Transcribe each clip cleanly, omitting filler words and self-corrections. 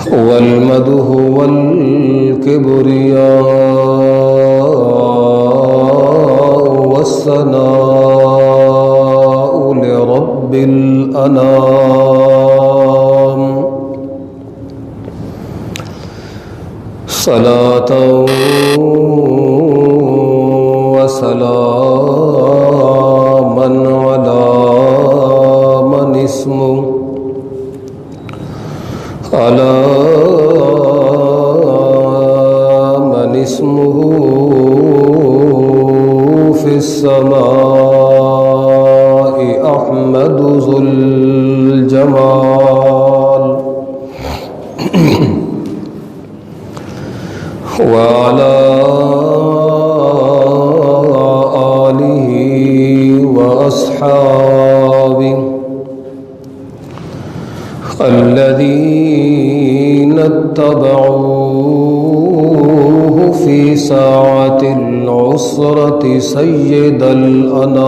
والمدح والكبرياء والثناء لرب الأنام صلاة وسلاما على من اسمه في السماء أحمد ذو الجمال وعلى آله وأصحابه الذين اتبعوه في ساعة العسرة سيد الأنام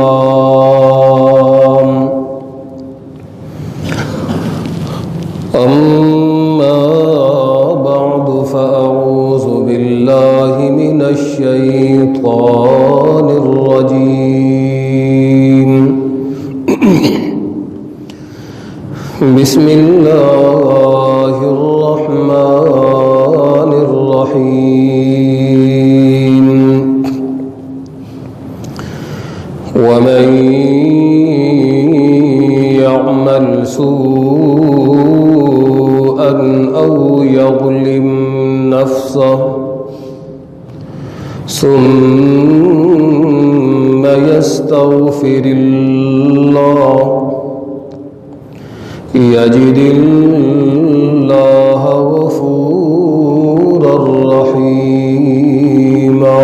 أما بعد فأعوذ بالله من الشيطان الرجيم بسم الله الرحمن الرحيم ومن يعمل سوءا أو يظلم نفسه ثم يستغفر الله يجد الله غفورا رحيما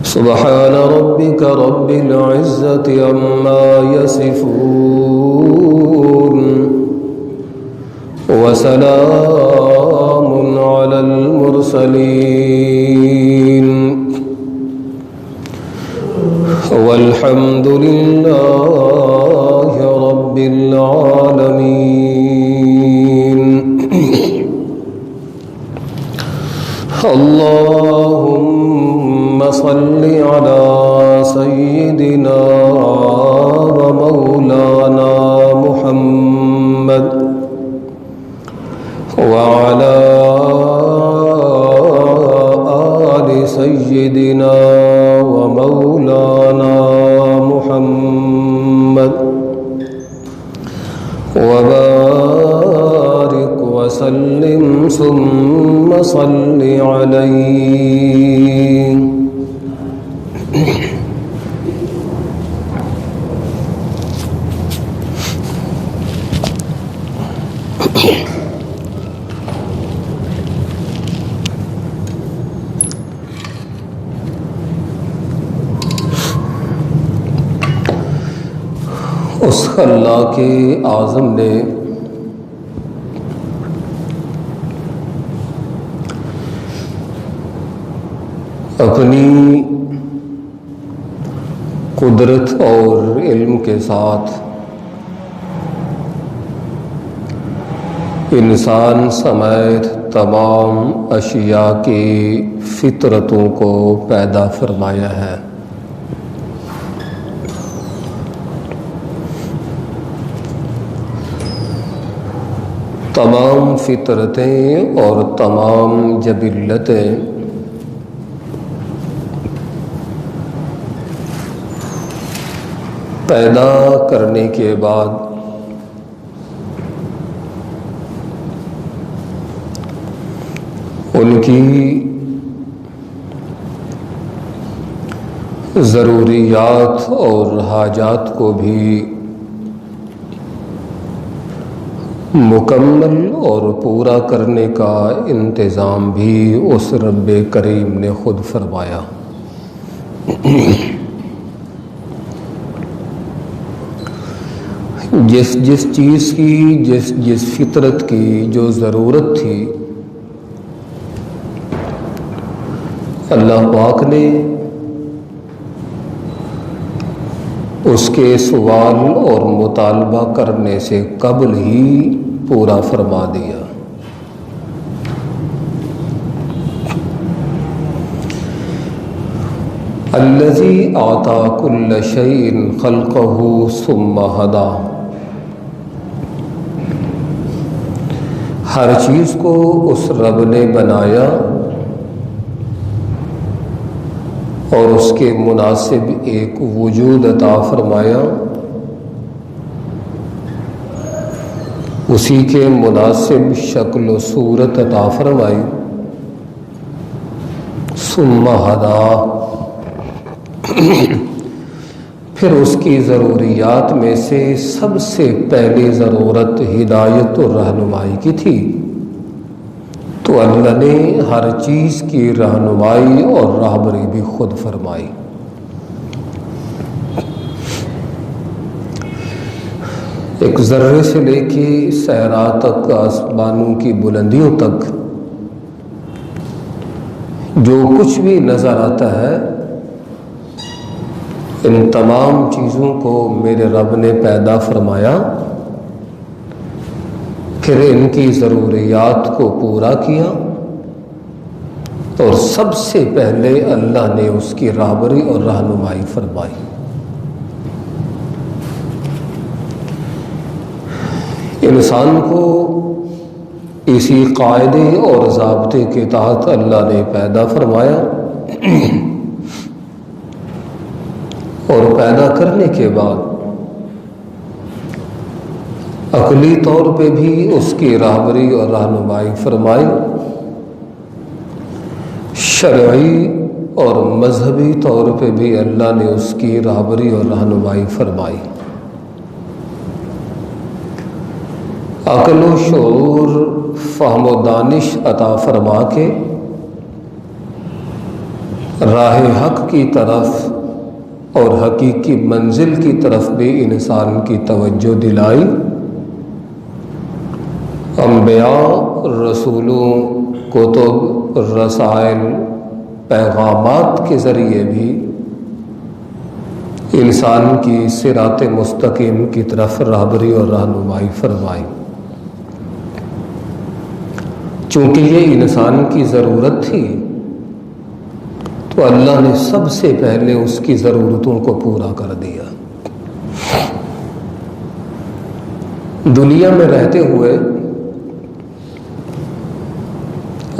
سبحان ربك رب العزة عما يصفون وسلام على المرسلين والحمد لله رب العالمين اللهم صل على سيدنا ومولانا محمد وعلى آل سيدنا ومولانا محمد وبارك وسلم ثم صل عليه اس اللہ کے اعظم نے اپنی قدرت اور علم کے ساتھ انسان سمیت تمام اشیاء کی فطرتوں کو پیدا فرمایا ہے۔ تمام فطرتیں اور تمام جبلتیں پیدا کرنے کے بعد ان کی ضروریات اور حاجات کو بھی مکمل اور پورا کرنے کا انتظام بھی اس رب کریم نے خود فرمایا۔ جس چیز کی جس فطرت کی جو ضرورت تھی اللہ پاک نے اس کے سوال اور مطالبہ کرنے سے قبل ہی پورا فرما دیا۔ الذی اعطی کل شیء خلقہ ثم ہدی، ہر چیز کو اس رب نے بنایا اور اس کے مناسب ایک وجود عطا فرمایا، اسی کے مناسب شکل و صورت عطا فرمائی، ثم ہدی، پھر اس کی ضروریات میں سے سب سے پہلی ضرورت ہدایت اور رہنمائی کی تھی، تو اللہ نے ہر چیز کی رہنمائی اور راہبری بھی خود فرمائی۔ ایک ذرے سے لے کے صحرا تک، آسمانوں کی بلندیوں تک جو کچھ بھی نظر آتا ہے، ان تمام چیزوں کو میرے رب نے پیدا فرمایا، پھر ان کی ضروریات کو پورا کیا، اور سب سے پہلے اللہ نے اس کی راہبری اور رہنمائی فرمائی۔ انسان کو اسی قاعدے اور ضابطے کے تحت اللہ نے پیدا فرمایا، اور پیدا کرنے کے بعد عقلی طور پہ بھی اس کی راہبری اور رہنمائی فرمائی، شرعی اور مذہبی طور پہ بھی اللہ نے اس کی راہبری اور رہنمائی فرمائی۔ عقل و شعور، فہم و دانش عطا فرما کے راہ حق کی طرف اور حقیقی منزل کی طرف بھی انسان کی توجہ دلائی، انبیاء، رسولوں، کتب، رسائل، پیغامات کے ذریعے بھی انسان کی صراط مستقیم کی طرف راہبری اور رہنمائی فرمائی۔ چونکہ یہ انسان کی ضرورت تھی، تو اللہ نے سب سے پہلے اس کی ضرورتوں کو پورا کر دیا۔ دنیا میں رہتے ہوئے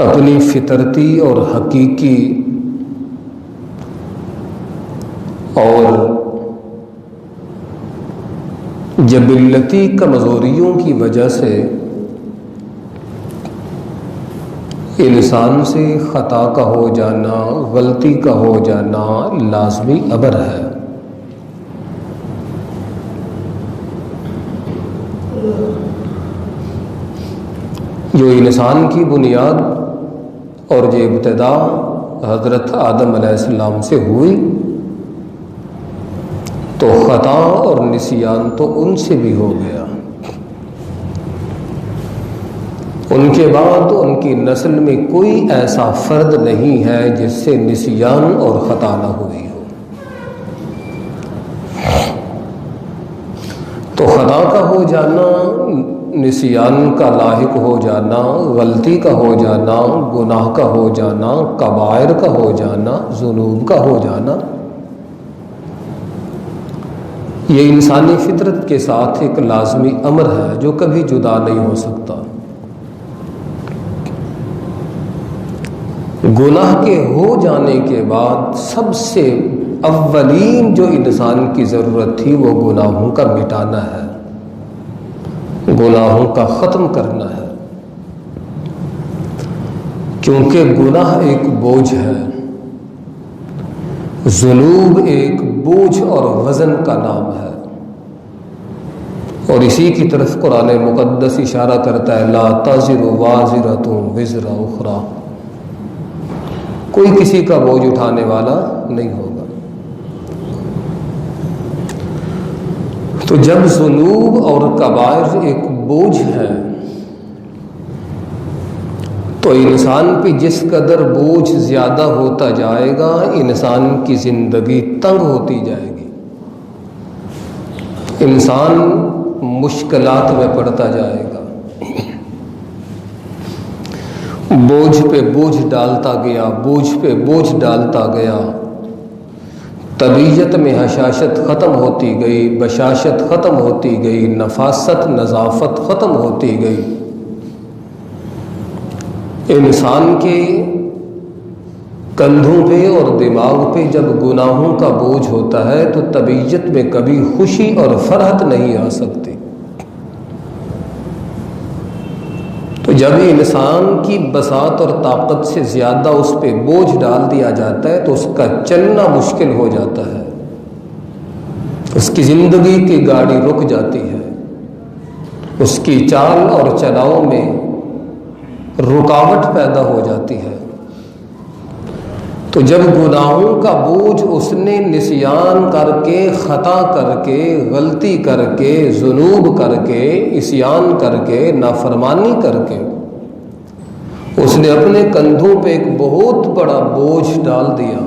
اپنی فطرتی اور حقیقی اور جبلتی کمزوریوں کی وجہ سے انسان سے خطا کا ہو جانا، غلطی کا ہو جانا لازمی امر ہے۔ جو انسان کی بنیاد اور جو ابتدا حضرت آدم علیہ السلام سے ہوئی، تو خطا اور نسیان تو ان سے بھی ہو گیا، ان کے بعد ان کی نسل میں کوئی ایسا فرد نہیں ہے جس سے نسیان اور خطا نہ ہوئی ہو۔ تو خطا کا ہو جانا، نسیان کا لاحق ہو جانا، غلطی کا ہو جانا، گناہ کا ہو جانا، کبائر کا ہو جانا، ذنوب کا ہو جانا، یہ انسانی فطرت کے ساتھ ایک لازمی امر ہے جو کبھی جدا نہیں ہو سکتا۔ گناہ کے ہو جانے کے بعد سب سے اولین جو انسان کی ضرورت تھی وہ گناہوں کا مٹانا ہے، گناہوں کا ختم کرنا ہے، کیونکہ گناہ ایک بوجھ ہے، ذنوب ایک بوجھ اور وزن کا نام ہے، اور اسی کی طرف قرآن مقدس اشارہ کرتا ہے، لا تزر وازرۃ وزر اخری، کوئی کسی کا بوجھ اٹھانے والا نہیں ہوگا۔ تو جب ذنوب اور کبائر ایک بوجھ ہے، تو انسان پہ جس قدر بوجھ زیادہ ہوتا جائے گا، انسان کی زندگی تنگ ہوتی جائے گی۔ انسان مشکلات میں پڑتا جائے گا، بوجھ پہ بوجھ ڈالتا گیا، بوجھ پہ بوجھ ڈالتا گیا، طبیعت میں حشاشت ختم ہوتی گئی، بشاشت ختم ہوتی گئی، نفاست نظافت ختم ہوتی گئی۔ انسان کے کندھوں پہ اور دماغ پہ جب گناہوں کا بوجھ ہوتا ہے تو طبیعت میں کبھی خوشی اور فرحت نہیں آ سکتی۔ تو جب انسان کی بساط اور طاقت سے زیادہ اس پہ بوجھ ڈال دیا جاتا ہے تو اس کا چلنا مشکل ہو جاتا ہے، اس کی زندگی کی گاڑی رک جاتی ہے، اس کی چال اور چلاؤ میں رکاوٹ پیدا ہو جاتی ہے۔ تو جب گناہوں کا بوجھ اس نے نسیان کر کے، خطا کر کے، غلطی کر کے، ذنوب کر کے، عصیان کر کے، نافرمانی کر کے اس نے اپنے کندھوں پہ ایک بہت بڑا بوجھ ڈال دیا،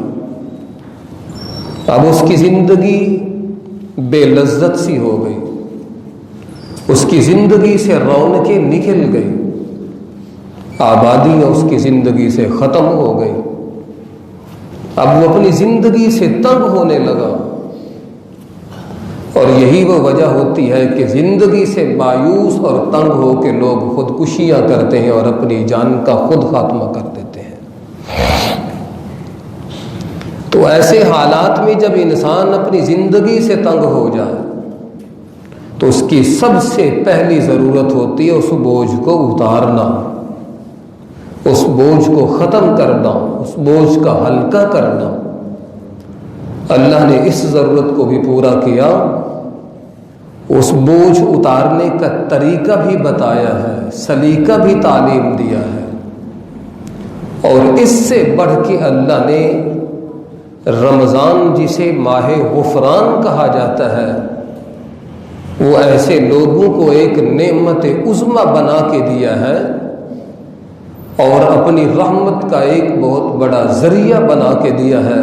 اب اس کی زندگی بے لذت سی ہو گئی، اس کی زندگی سے رونقیں نکل گئی، آبادی اس کی زندگی سے ختم ہو گئی، اب وہ اپنی زندگی سے تنگ ہونے لگا۔ اور یہی وہ وجہ ہوتی ہے کہ زندگی سے مایوس اور تنگ ہو کے لوگ خودکشیاں کرتے ہیں اور اپنی جان کا خود خاتمہ کر دیتے ہیں۔ تو ایسے حالات میں جب انسان اپنی زندگی سے تنگ ہو جائے تو اس کی سب سے پہلی ضرورت ہوتی ہے اس بوجھ کو اتارنا، اس بوجھ کو ختم کرنا، اس بوجھ کا ہلکا کرنا۔ اللہ نے اس ضرورت کو بھی پورا کیا، اس بوجھ اتارنے کا طریقہ بھی بتایا ہے، سلیقہ بھی تعلیم دیا ہے، اور اس سے بڑھ کے اللہ نے رمضان جسے ماہ غفران کہا جاتا ہے، وہ ایسے لوگوں کو ایک نعمت عظمی بنا کے دیا ہے اور اپنی رحمت کا ایک بہت بڑا ذریعہ بنا کے دیا ہے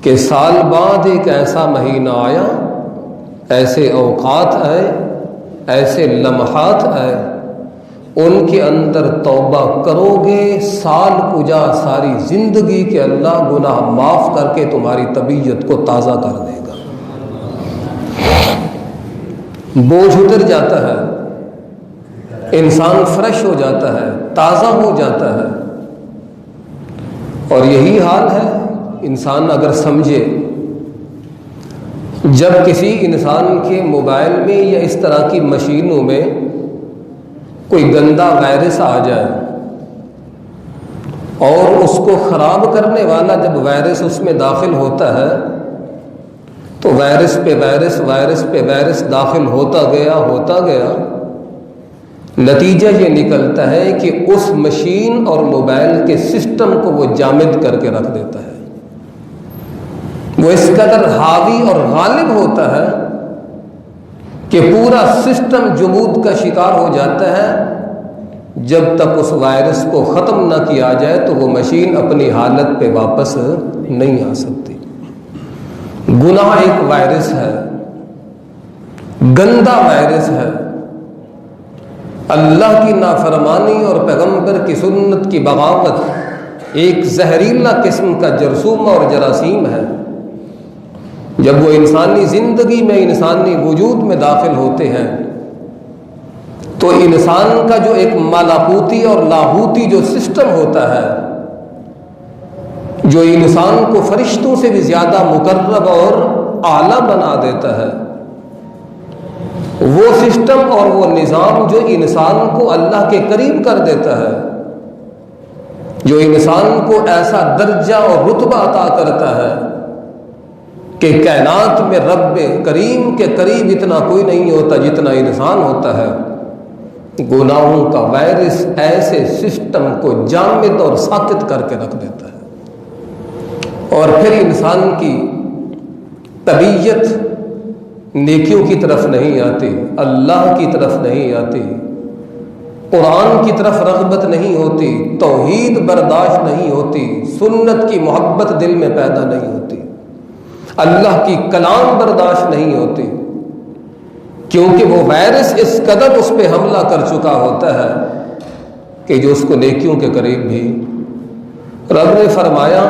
کہ سال بعد ایک ایسا مہینہ آیا، ایسے اوقات آئے، ایسے لمحات آئے، ان کے اندر توبہ کرو گے، سال کجا ساری زندگی کے اللہ گناہ معاف کر کے تمہاری طبیعت کو تازہ کر دے گا۔ بوجھ اتر جاتا ہے، انسان فریش ہو جاتا ہے، تازہ ہو جاتا ہے۔ اور یہی حال ہے انسان اگر سمجھے، جب کسی انسان کے موبائل میں یا اس طرح کی مشینوں میں کوئی گندا وائرس آ جائے اور اس کو خراب کرنے والا جب وائرس اس میں داخل ہوتا ہے تو وائرس پہ وائرس، وائرس پہ وائرس داخل ہوتا گیا، نتیجہ یہ نکلتا ہے کہ اس مشین اور موبائل کے سسٹم کو وہ جامد کر کے رکھ دیتا ہے، وہ اس قدر حاوی اور غالب ہوتا ہے کہ پورا سسٹم جمود کا شکار ہو جاتا ہے۔ جب تک اس وائرس کو ختم نہ کیا جائے تو وہ مشین اپنی حالت پہ واپس نہیں آ سکتی۔ گناہ ایک وائرس ہے، گندا وائرس ہے، اللہ کی نافرمانی اور پیغمبر کی سنت کی بغاوت ایک زہریلا قسم کا جرثومہ اور جراثیم ہے۔ جب وہ انسانی زندگی میں، انسانی وجود میں داخل ہوتے ہیں تو انسان کا جو ایک ملکوتی اور لاہوتی جو سسٹم ہوتا ہے، جو انسان کو فرشتوں سے بھی زیادہ مقرب اور اعلیٰ بنا دیتا ہے، وہ سسٹم اور وہ نظام جو انسان کو اللہ کے قریب کر دیتا ہے، جو انسان کو ایسا درجہ اور رتبہ عطا کرتا ہے کہ کائنات میں رب کریم کے قریب اتنا کوئی نہیں ہوتا جتنا انسان ہوتا ہے، گناہوں کا وائرس ایسے سسٹم کو جامد اور ساکت کر کے رکھ دیتا ہے، اور پھر انسان کی طبیعت نیکیوں کی طرف نہیں آتی، اللہ کی طرف نہیں آتی، قرآن کی طرف رغبت نہیں ہوتی، توحید برداشت نہیں ہوتی، سنت کی محبت دل میں پیدا نہیں ہوتی، اللہ کی کلام برداشت نہیں ہوتی، کیونکہ وہ وائرس اس قدر اس پہ حملہ کر چکا ہوتا ہے کہ جو اس کو نیکیوں کے قریب بھی. رب نے فرمایا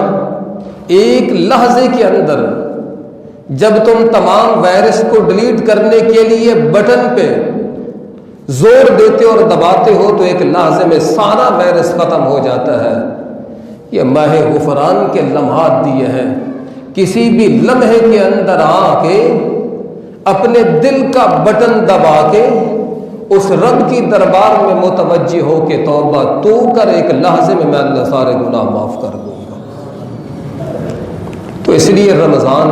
ایک لحظے کے اندر جب تم تمام وائرس کو ڈیلیٹ کرنے کے لیے بٹن پہ زور دیتے اور دباتے ہو تو ایک لحظے میں سارا وائرس ختم ہو جاتا ہے. یہ ماہ غفران کے لمحات دیے ہیں. کسی بھی لمحے کے اندر آ کے اپنے دل کا بٹن دبا کے اس رب کی دربار میں متوجہ ہو کے توبہ تو کر ایک لحظے میں اللہ سارے گناہ معاف کر دوں گا. تو اس لیے رمضان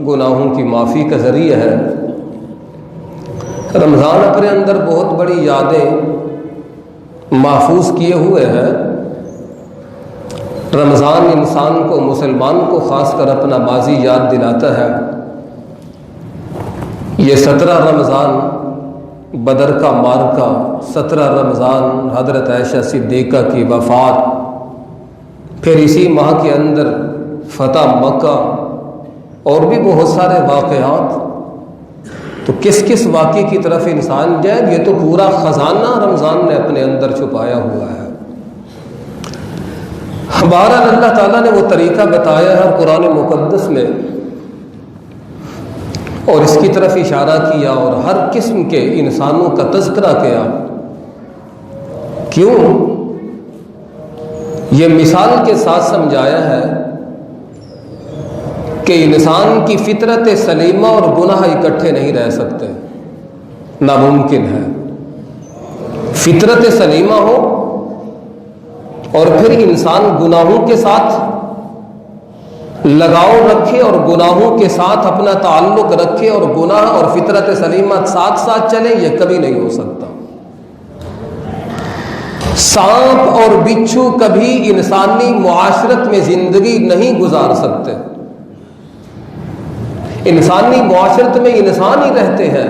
گناہوں کی معافی کا ذریعہ ہے. رمضان اپنے اندر بہت بڑی یادیں محفوظ کیے ہوئے ہے. رمضان انسان کو, مسلمان کو خاص کر اپنا ماضی یاد دلاتا ہے. یہ 17 رمضان بدر کا مارکا, 17 رمضان حضرت عائشہ صدیقہ کی وفات, پھر اسی ماہ کے اندر فتح مکہ اور بھی بہت سارے واقعات. تو کس کس واقعے کی طرف انسان جائے, یہ تو پورا خزانہ رمضان نے اپنے اندر چھپایا ہوا ہے. بہرحال اللہ تعالیٰ نے وہ طریقہ بتایا ہے قرآن مقدس میں اور اس کی طرف اشارہ کیا اور ہر قسم کے انسانوں کا تذکرہ کیا. کیوں؟ یہ مثال کے ساتھ سمجھایا ہے کہ انسان کی فطرت سلیمہ اور گناہ اکٹھے نہیں رہ سکتے, ناممکن ہے. فطرت سلیمہ ہو اور پھر انسان گناہوں کے ساتھ لگاؤ رکھے اور گناہوں کے ساتھ اپنا تعلق رکھے اور گناہ اور فطرت سلیمہ ساتھ ساتھ چلے, یہ کبھی نہیں ہو سکتا. سانپ اور بچھو کبھی انسانی معاشرت میں زندگی نہیں گزار سکتے. انسانی معاشرت میں انسان ہی رہتے ہیں.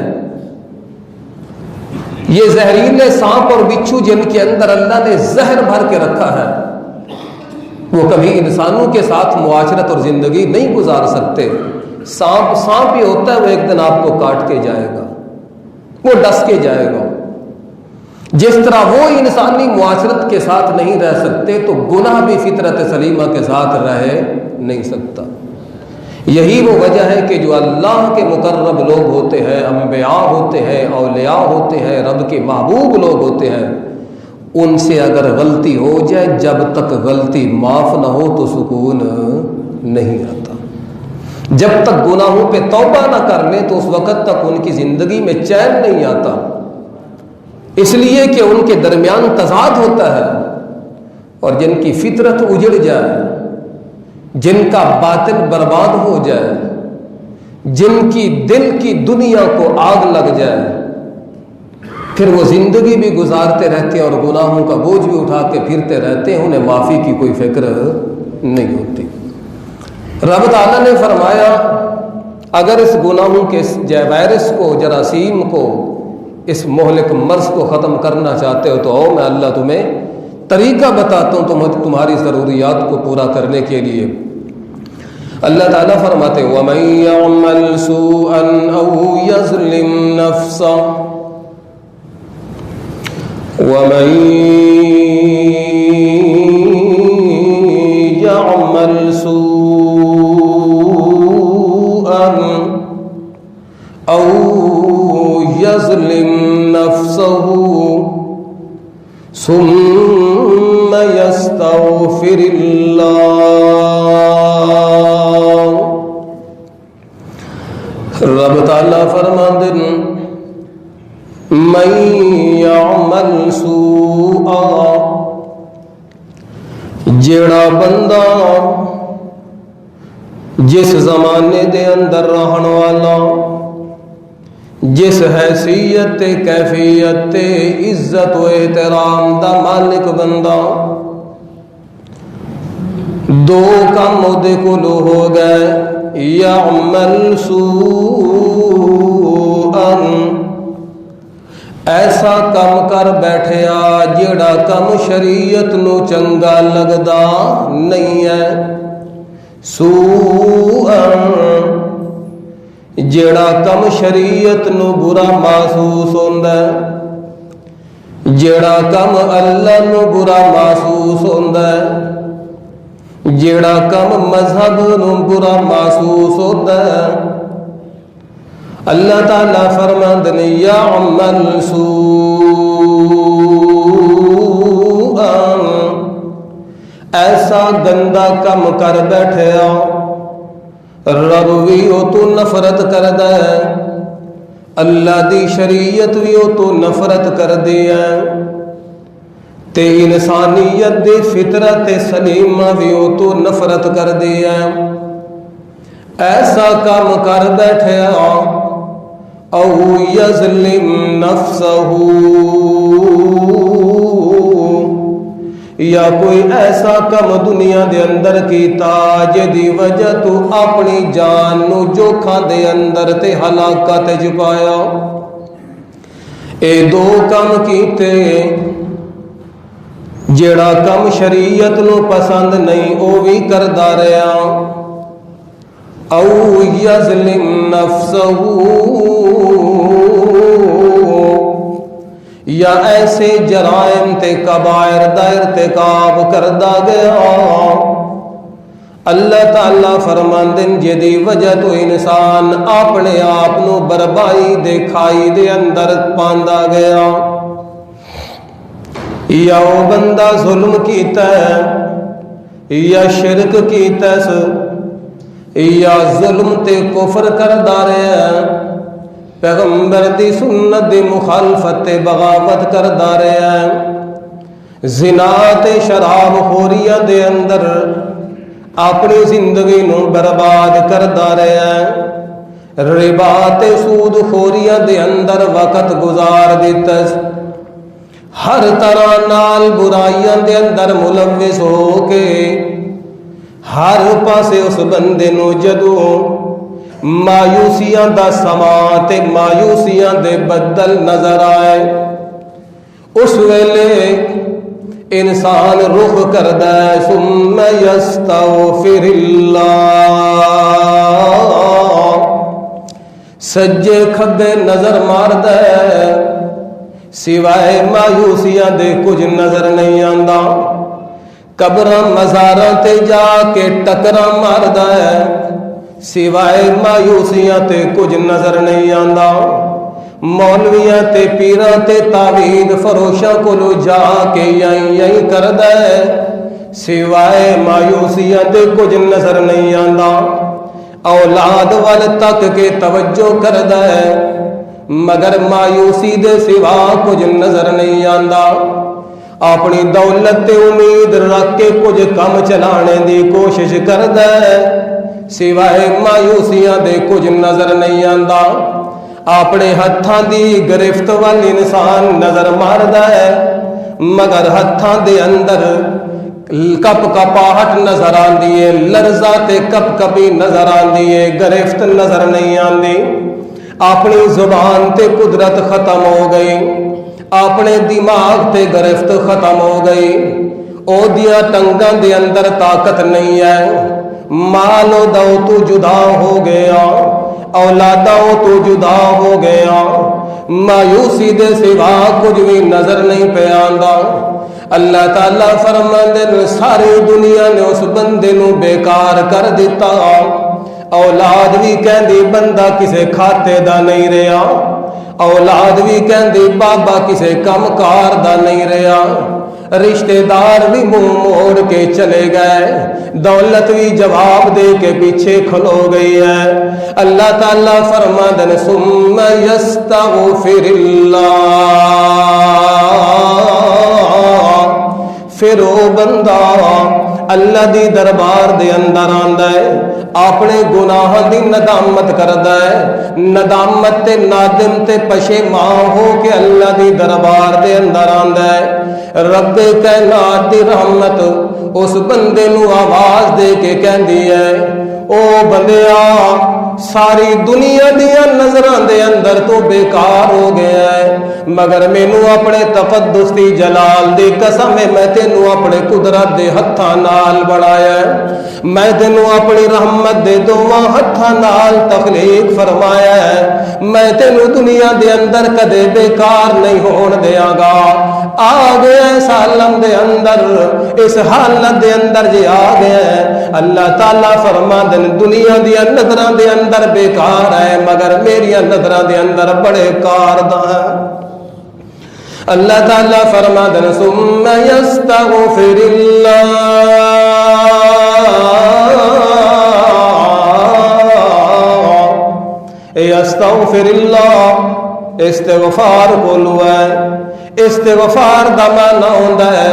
یہ زہریلے سانپ اور بچھو جن کے اندر اللہ نے زہر بھر کے رکھا ہے وہ کبھی انسانوں کے ساتھ معاشرت اور زندگی نہیں گزار سکتے. سانپ ہی ہوتا ہے, وہ ایک دن آپ کو کاٹ کے جائے گا, وہ ڈس کے جائے گا. جس طرح وہ انسانی معاشرت کے ساتھ نہیں رہ سکتے تو گناہ بھی فطرت سلیمہ کے ساتھ رہ نہیں سکتا. یہی وہ وجہ ہے کہ جو اللہ کے مقرب لوگ ہوتے ہیں, انبیاء ہوتے ہیں, اولیاء ہوتے ہیں, رب کے محبوب لوگ ہوتے ہیں, ان سے اگر غلطی ہو جائے جب تک غلطی معاف نہ ہو تو سکون نہیں آتا. جب تک گناہوں پہ توبہ نہ کر لیں تو اس وقت تک ان کی زندگی میں چین نہیں آتا. اس لیے کہ ان کے درمیان تضاد ہوتا ہے. اور جن کی فطرت اجڑ جائے, جن کا باطن برباد ہو جائے, جن کی دل کی دنیا کو آگ لگ جائے, پھر وہ زندگی بھی گزارتے رہتے ہیں اور گناہوں کا بوجھ بھی اٹھا کے پھرتے رہتے ہیں, انہیں معافی کی کوئی فکر نہیں ہوتی. رب تعالیٰ نے فرمایا اگر اس گناہوں کے وائرس کو, جراثیم کو, اس مہلک مرض کو ختم کرنا چاہتے ہو تو میں اللہ تمہیں طریقہ بتاتا ہوں تمہاری ضروریات کو پورا کرنے کے لیے. اللہ تعالیٰ فرماتے وَمَن يَعْمَلْ سُوءًا أَوْ يَظْلِمْ نَفْسَهُ وَمَن يَعْمَلْ سُوءًا أَوْ يَظْلِمْ نَفْسَهُ ثُمَّ يَسْتَغْفِرِ اللَّهَ. رب تعالیٰ فرماتے من یعمل سوءا, جیڑا بندہ جس زمانے دے اندر رہن والا, جس حیثیت کیفیت عزت و احترام دا مالک بندہ, دو کام دے کولو ہو گئے. یعمل سوءا, ایسا کم کر بیٹھے آ جیڑا کم شریعت نو چنگا لگدا نہیں ہے. سوءا, ਜਿਹੜਾ ਕੰਮ ਸ਼ਰੀਅਤ ਨੂੰ ਬੁਰਾ ਮਹਿਸੂਸ ਹੁੰਦਾ ਹੈ, ਜਿਹੜਾ ਕੰਮ ਅੱਲਾ ਨੂੰ ਬੁਰਾ ਮਹਿਸੂਸ ਹੁੰਦਾ ਹੈ, ਜਿਹੜਾ ਕੰਮ ਮਜ਼ਹਬ ਨੂੰ ਬੁਰਾ ਮਹਿਸੂਸ ਹੁੰਦਾ ਹੈ, اللہ تعالیٰ فرماتے ہیں یعمل سوءا، ایسا گندا کم کر بیٹھے رب بھی وہ تو نفرت کر دے، اللہ دی شریعت بھی وہ تو نفرت کر دی ہے، تے انسانیت دی فطرت سلیمہ بھی وہ تو نفرت کر دی ہے، ایسا کم کر بیٹھے او یظلم نفسہ، یا کوئی ایسا کم دنیا دے اندر کیتا جدی وجہ تو اپنی جان نو جوکھاں دے اندر تے ہلاکت چ پایا۔ اے دو کم کیتے، جیڑا کم شریعت نو پسند نہیں او بھی کردا رہیا، او یظلم نفسہ، یا ایسے جرائم تے کبائر دا ارتکاب کردا گیا۔ اللہ تعالیٰ فرماندے جدی وجہ تو انسان اپنے آپ نو بربائی دے کھائی دے اندر پاندا گیا، یا وہ بندہ ظلم کیتا ہے، یا شرک کیتا ہے، یا ظلم تے کفر کردا رہیا ہے، پیغمبر دی سنت دی مخالفت تے بغاوت کردا رہیا ہے، زنا تے شراب خوریاں دے اندر اپنی زندگی نو برباد کردا رہیا ہے، ربا تے سود خوریاں دے اندر وقت گزار دیتا، ہر طرح نال برائیاں دے اندر ملوث ہو کے ہر پاسے اس بندے نو جدوں مایوسیاں دا سما تے مایوسیاں دے بدل نظر آئے، اس ویلے انسان رخ کردا ہے ثم یستغفر اللہ، سجے کھبے نظر ماردا ہے، سوائے مایوسیاں دے کچھ نظر نہیں آندا، قبراں مزاراں تے جا کے ٹکراں ماردا ہے، سوائے مایوسیاں تے کچھ نظر نہیں آندا، مولویاں تے پیراں تے تعویذ فروشاں کولو جا کے یئی کردا ہے، سوائے مایوسیاں تے کچھ نظر نہیں آندا، اولاد وال تک کے توجہ کردا ہے مگر مایوسی دے سوا کچھ نظر نہیں آندا، اپنی دولت تے امید رکھ کے کچھ کم چلانے دی کوشش کردا ہے، سوائے مایوسیاں دے کچھ نظر نہیں آندا، اپنے ہتھاں دی گرفت وال انسان نظر ماردا ہے مگر ہتھاں دے اندر کپ کپاہٹ نظر آندی ہے، لرزہ تے کپ کپی نظر آندی ہے، گرفت نظر نہیں آندی، اپنی زبان تے قدرت ختم ہو گئی، اپنے دماغ تے گرفت ختم ہو گئی، او دیاں ٹنگاں دے اندر طاقت نہیں ہے، مال و دو تو جدا ہو گیا، اولادوں تو جدا ہو گیا، مایوسی دے سوا کچھ بھی نظر نہیں پہ آندا۔ اللہ تعالیٰ فرماندے نے ساری دنیا نے اس بندے نو بیکار کر دیتا، اولاد بھی کہندی بندہ کسے کھاتے دا نہیں رہا، اولاد بھی کہندی بابا کسے کم کار دا نہیں رہا، رشتہ دار بھی منہ موڑ کے چلے گئے، دولت بھی جواب دے کے پیچھے کھلو گئی ہے۔ اللہ تعالیٰ فرماتے ہیں ثم یستغفر اللہ، پھر وہ بندہ اللہ دی دربار دے اندر آندا ہے، اپنے گناہ دی ندامت کردا ہے، ندامت تے نادم تے پشیمان ہو کے اللہ دی دربار دے اندر آندا ہے، رب کائنات دی رحمت اس بندے نو آواز دے کے کہندی ہے او بندیا ساری دنیا دیا نظراں دے اندر تو بیکار ہو گیا ہے، مگر مینوں اپنے تقدس دی جلال دی قسم ہے میں تینوں اپنے قدرت دے ہتھاں نال بنایا ہے، میں تینوں اپنی رحمت دے دوواں ہتھاں نال تخلیق فرمایا ہے، میں تینوں دنیا دے اندر کدے بیکار نہیں ہون دیاں گا۔ آ گیا اس عالم دے اندر، اس حالت دے اندر جی آ گیا ہے، اللہ تعالیٰ فرما دن دنیا دیا نظراں دے اندر بیکار ہے مگر میری نظراں دے اندر بڑے کارداں ہیں۔ اللہ تعالیٰ فرما دن ثم یستغفر اللہ یستغفر اللہ، استغفار بولو ہے، استغفار دا معنی ہوندا ہے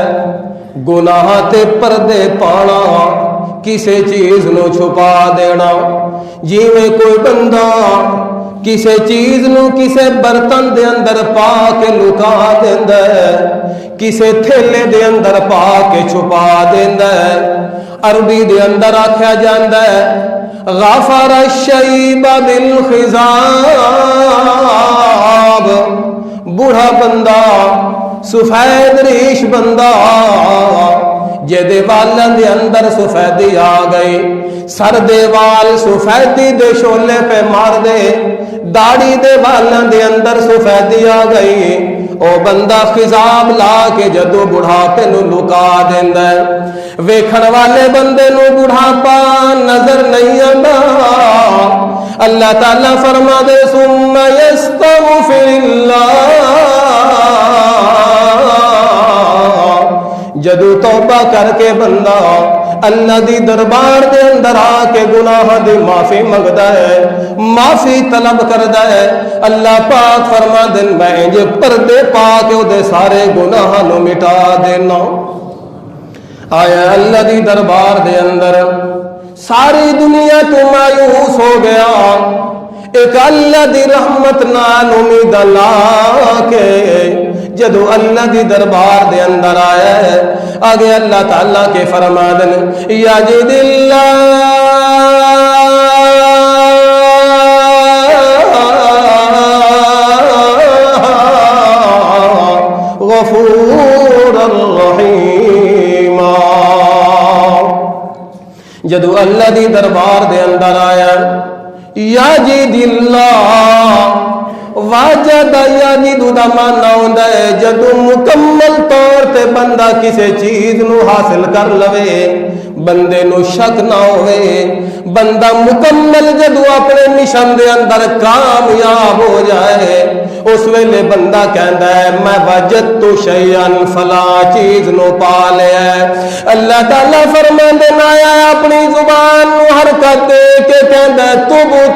گناہ تے پردے پانا، کسے چیز نو چھپا دینا، جیویں کوئی بندہ کسے چیز نو کسے برتن دے اندر پا کے لکا دیندا ہے، کسے تھیلے دے اندر پا کے چھپا دیندا ہے۔ عربی دے اندر آکھیا جاندا ہے غفر الشیب بالخضاب، بوڑھا بندہ سفید ریش بندہ جدے والاں دے اندر سفیدی آ گئی، سر دے وال سفیدی دے شولے پہ مار دے، داڑھی دے والاں دے اندر سفیدی آ گئی، او بندہ خضاب لا کے جدو بڑھاپے نو لکا دیندا ہے، ویکھن والے بندے نو بڑھاپا نظر نہیں آندا۔ اللہ تعالیٰ فرما دے ثم یستغفر اللہ، جدو توبہ کر کے بندہ اللہ دی دربار دے اندر آ کے گناہ دی معافی منگدا ہے، معافی طلب کردا ہے، اللہ پاک فرما دن میں جو پردے پا کے او دے سارے گناہ نو مٹا دینا۔ آیا اللہ دی دربار دے اندر ساری دنیا تو مایوس ہو گیا، ایک اللہ دی رحمت نال امید لا کے جدو اللہ دی دربار دے اندر آیا ہے، آگے اللہ تعالیٰ کے فرمادن یجد اللہ غفور الرحیم، جدو اللہ دی دربار دے اندر آیا یجد اللہ، واجد یعنی دا مانا ہوندا ہے جدو مکمل طور تے بندہ کسے چیز نو حاصل کر لوے، بندے نو شک نہ ہوئے، بندہ مکمل جدو اپنے مشن دے اندر کامیاب ہو جائے، اس ویلے بندہ کہندا ہے میں وجدت شیئا فلاں چیز نو پا لیا ہے۔ اللہ تعالیٰ فرماندے آیا اپنی زبان نو حرکت دے کے کہندا ہے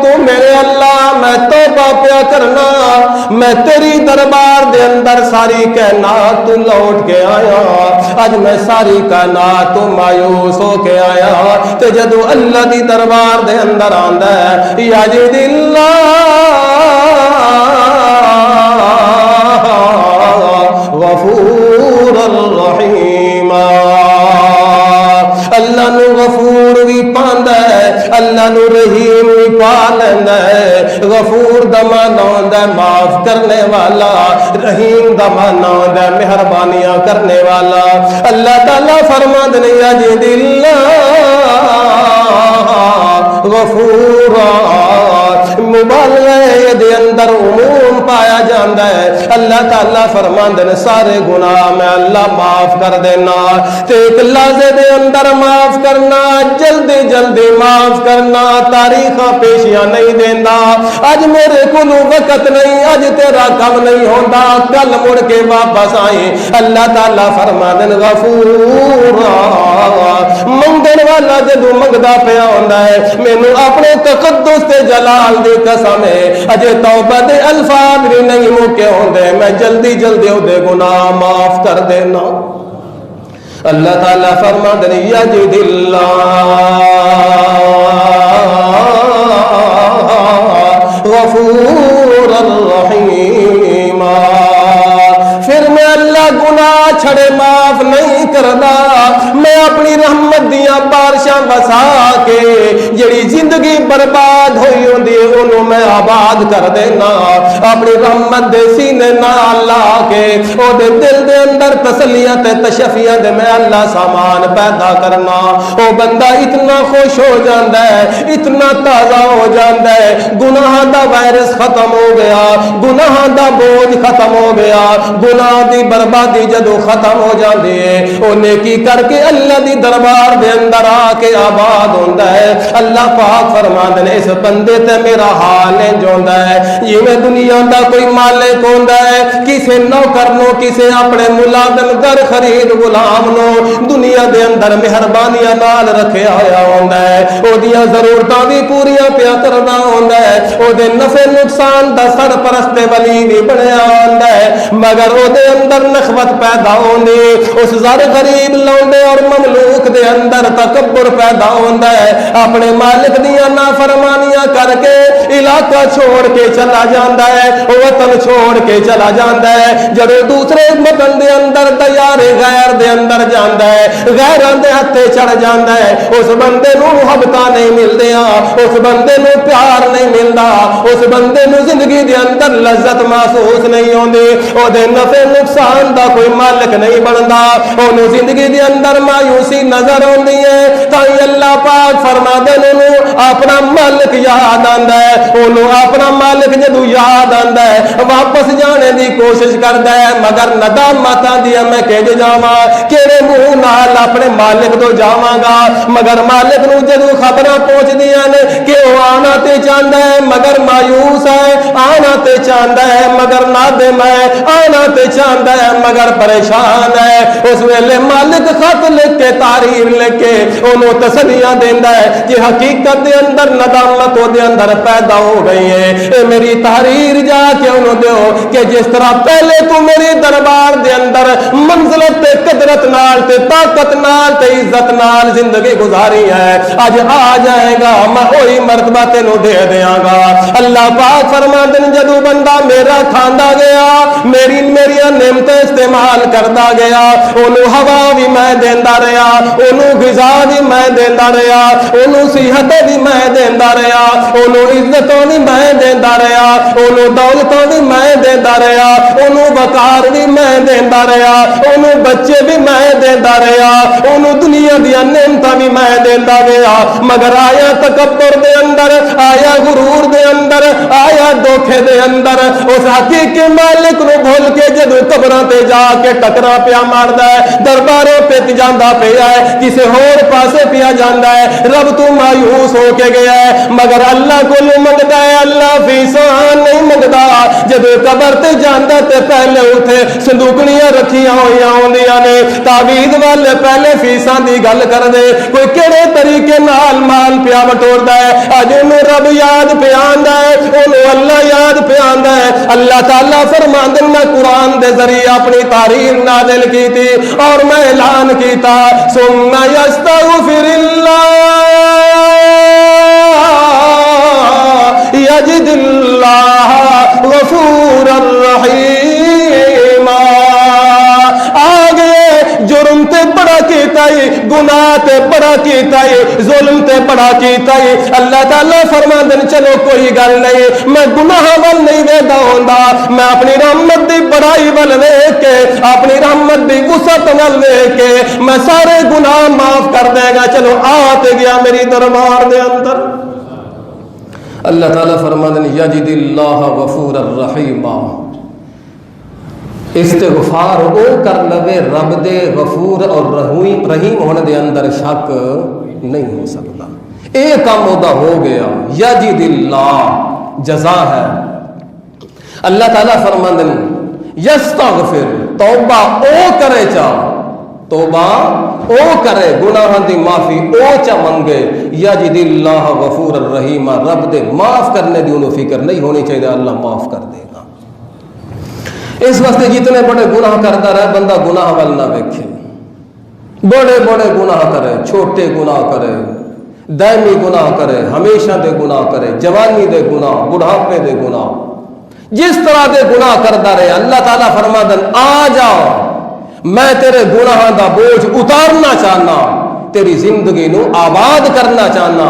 تو میرے اللہ میں توبہ پیا کرنا، میں تیری دربار دے اندر ساری کائنات تو لوٹ کے آیا، آج میں ساری کائنات تو مایوس ہو کے آیا، تے جدو اللہ دی دربار دے اندر آندا ہے یجد غفور الرحیم، اللہ نو غفور بھی پاندا ہے، اللہ نو رحیم بھی پا لیندا ہے۔ غفور دا معنی ہوندا ہے معاف کرنے والا، رحیم دا معنی ہوندا ہے مہربانیاں کرنے والا۔ اللہ تعالیٰ فرماندے نے یجد غفورا، مبالغہ دے اندر عموم پایا جاندا ہے۔ اللہ تعالیٰ فرماندے نے سارے گناہ میں اللہ معاف کر دینا، تے ایک لحظے دے اندر معاف کرنا، جلدی جلدی معاف کرنا، تاریخاں پیشیاں نہیں دیندا، اج میرے کولوں وقت نہیں، اج تیرا کم نہیں ہوندا، کل مڑ کے واپس آئیں۔ اللہ تعالیٰ فرماندے نے غفورا، منگن والا جدو منگدا پیا ہوندا ہے مینوں اپنے تقدس تے جلال دی قسم ہے اجے توبہ دے الفاظ بھی نہیں مکے ہوندے، میں جلدی جلدی او دے گناہ معاف کر دینا۔ اللہ تعالیٰ فرماندے نے یجد اللہ غفور الرحیم، پھر میں اللہ گناہ چھڑے معاف نہیں کردا، میں اپنی رحمت دیاں بارشاں بسا کے جڑی زندگی برباد ہوئی ہوندی ہے انہوں میں آباد کر دینا اپنی رحمت دے سینے نال لا کے او دے دل دے اندر تسلیاں تے تشفیاں دے میں اللہ سامان پیدا کرنا او بندہ اتنا خوش ہو جاندا ہے اتنا تازہ ہو جاندا ہے گناہ دا وائرس ختم ہو گیا گناہ دا بوجھ ختم ہو گیا گناہ دی بربادی جدو ختم ہو جاندی ہے او نیکی کر کے اللہ دی دربار دے اندر آ کے آباد ہوندا ہے اللہ پاک فرماندے نے اس بندے تے میرا حال انج ہوندا ہے جویں دنیا دا کوئی مالک ہوندا ہے کسے نوکر نو کسے اپنے ملازم در خرید غلام نو دنیا دے اندر مہربانیاں نال رکھیا ہویا ہوندا ہے او دیاں ضرورتاں بھی پوریاں پیا کردا ہوندا ہے او دے نفع نقصان دا سرپرست ولی بھی بنیا ہوندا ہے مگر او دے اندر نخوت پیدا ہوندی اس زر غریب لونڈے اور مملوک دے اندر تکبر پیدا ہوندا ہے اپنے مالک دیاں نافرمانیاں کر کے علاقہ چھوڑ کے چلا جاندا ہے وطن چھوڑ کے چلا جاندا ہے جب دوسرے وطن دے اندر دیار غیر دے اندر جاندا ہے غیراں دے ہتھے چڑھ جاندا ہے اس بندے نو محبتاں نہیں ملدیاں اس بندے نو پیار نہیں ملدا اس بندے نو زندگی دے اندر لذت محسوس نہیں ہوندی او دے نفع نقصان دا کوئی مالک نہیں بندا اونوں زندگی دے اندر مایوسی نظر آندی ہے تاں اللہ پاک فرماندے نے اپنا مالک یاد آندا ہے اونوں اپنا مالک جدوں یاد آندا ہے واپس جانے دی کوشش کردا ہے مگر ندامت آندی ہے میں کہ جاواں کیڑے منہ نال اپنے مالک تو جاواں گا مگر مالک نو جدوں خبراں پہنچدیاں نے کہ او آنا تے چاہندا ہے مگر مایوس ہے آنا تے چاہندا ہے مگر نادم ہے آنا تے چاہندا ہے مگر پریشان ہے اس ویلے مالک خط لکھ کے تحریر لکھ کے انہوں تسلیاں دیندا ہے کہ حقیقت دے اندر ندامت دے اندر پیدا ہو گئی ہے اے میری تحریر جا کے انہوں دیو کہ جس طرح پہلے تو میری دربار دے اندر منزلت تے قدرت نال تے طاقت نال تے عزت نال زندگی گزاری ہے اج آ جائے گا میں وہی مرتبہ تینو دے دیاں گا اللہ پاک فرماندے نے جدوں بندہ میرا کھاندا گیا میری نعمتیں استعمال کردا گیا انہوں ہوا بھی میں دیندا رہا انہوں غذا بھی میں دیندا رہا انہوں صحت بھی میں دیندا رہا انہوں عزتوں بھی میں دیندا رہا انہوں دولتوں بھی میں دیندا رہا انہوں وقار بھی میں دیندا رہا انہوں بچے بھی میں دیندا رہا انہوں دنیا دی نعمتاں بھی میں دیندا گیا مگر آیا تکبر دے اندر آیا غرور دے اندر آیا دھوکے دے اندر اس حقیقی مالک نو بھول کے جدوں قبراں تے جا کے ٹکرا پیا ماردا ہے درباروں پہ جاندا پیا ہے کسے ہور پاسے پیا جاندا ہے رب تو مایوس ہو کے گیا ہے مگر اللہ کو منگدا ہے اللہ فیسان نہیں منگدا جدوں قبر تے جاندا تے پہلے اوتھے صندوقڑیاں رکھیاں ہوئیاں ہوندیاں نے تعویذ والے پہلے فیساں دی گل کر دے کوئی کہڑے طریقے نال مال پیا بٹوردا ہے اج انہوں رب یاد پیا آندا ہے انہوں اللہ یاد پیا آندا ہے اللہ تعالیٰ فرماندے میں قرآن دے ذریعے اپنی تحریر نازل کی تھی اور میں اعلان کیتا ثم یستغفر اللہ یجد اللہ غفور الرحیم آگے جرم تے بڑا کیتا ہے گناہ تے بڑا کیتا ہے ظلم تے بڑا کیتا ہے اللہ تعالیٰ فرماندے نے چلو کوئی گل نہیں میں گناہ ول نہیں ویدا ہوندا میں اپنی رحمت دی بڑائی ول ویکھ کے اپنی رحمت دی وسعت ول ویکھ کے میں سارے گناہ معاف کر دے گا چلو آ تے گیا میری دربار دے اندر اللہ تعالیٰ فرماندے نے یجد اللہ غفور الرحیم استغفار او کر لوے رب دے غفور اور رحیم ہونے دے اندر شک نہیں ہو سکتا ایک کام ہوتا ہو گیا یجد اللہ جزا ہے اللہ تعالیٰ فرماندے یستغفر توبہ او کرے چاہ توبہ او کرے گناہ دی معافی او چا منگے یجد اللہ غفور الرحیم رب دے معاف کرنے دی انہوں فکر نہیں ہونی چاہیے اللہ معاف کر دے گا اس واسطے جتنے بڑے گناہ کرتا رہے بندہ گناہ وال نہ ویکھے بڑے بڑے گناہ کرے چھوٹے گناہ کرے دائمی گناہ کرے ہمیشہ دے گناہ کرے جوانی دے گناہ بڑھاپے دے گناہ جس طرح دے گناہ کرتا رہے اللہ تعالیٰ فرماندن آ جاؤ میں تیرے گناہ دا بوجھ اتارنا چاہنا تیری زندگی نو آباد کرنا چاہنا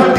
8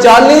40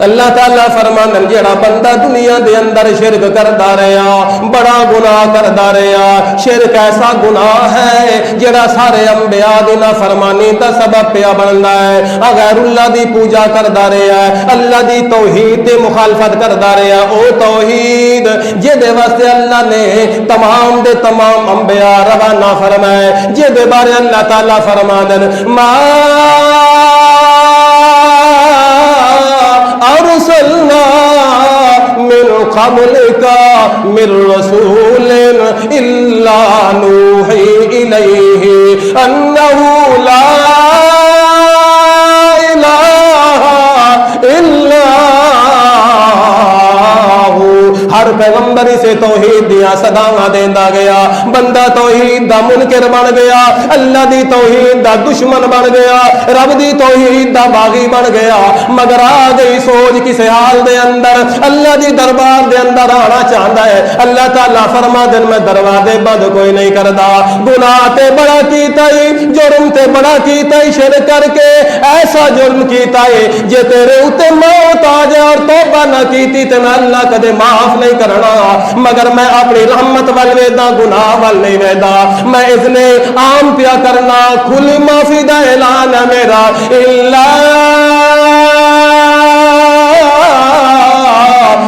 اللہ تعالیٰ فرماندے جڑا بندہ دنیا دے اندر شرک کردا رہیا بڑا گناہ کردا رہیا شرک ایسا گناہ ہے جڑا سارے انبیاء دی نافرمانی دا سبب پیا بندا ہے غیر اللہ دی پوجا کردا رہیا اللہ دی توحید دی مخالفت کردا رہیا او توحید جے دے واسطے اللہ نے تمام دے تمام انبیاء روانہ فرمائے جے دے بارے اللہ تعالیٰ فرماندے ما ارسلنا من قبلك من رسول الا نوحي اليه انه لا اله الا ہر پیغمبر سے توحید دیا صداواں دیندا گیا بندہ توحید دا منکر بن گیا اللہ دی توحید دا دشمن بن گیا رب دی توحید دا باغی بن گیا مگر آ گئی سوچ کسے حال دے اندر اللہ دی دربار دے اندر آنا چاہتا ہے اللہ تعالیٰ فرما دن میں دروازے بند کوئی نہیں کردا گناہ تے بڑا کیتا ہی جرم تے بڑا کیتا ہی شرک کر کے ایسا جرم کیتا ہے جے تیرے اوتے موت آ جائے اور توبہ نہ کیتی تے میں اللہ کدے معاف نہیں کرنا مگر میں اپنی رحمت وال ویدا گناہ وال نہیں ویدا میں اذن عام پیا کرنا کھلی معافی دا اعلان ہے میرا الا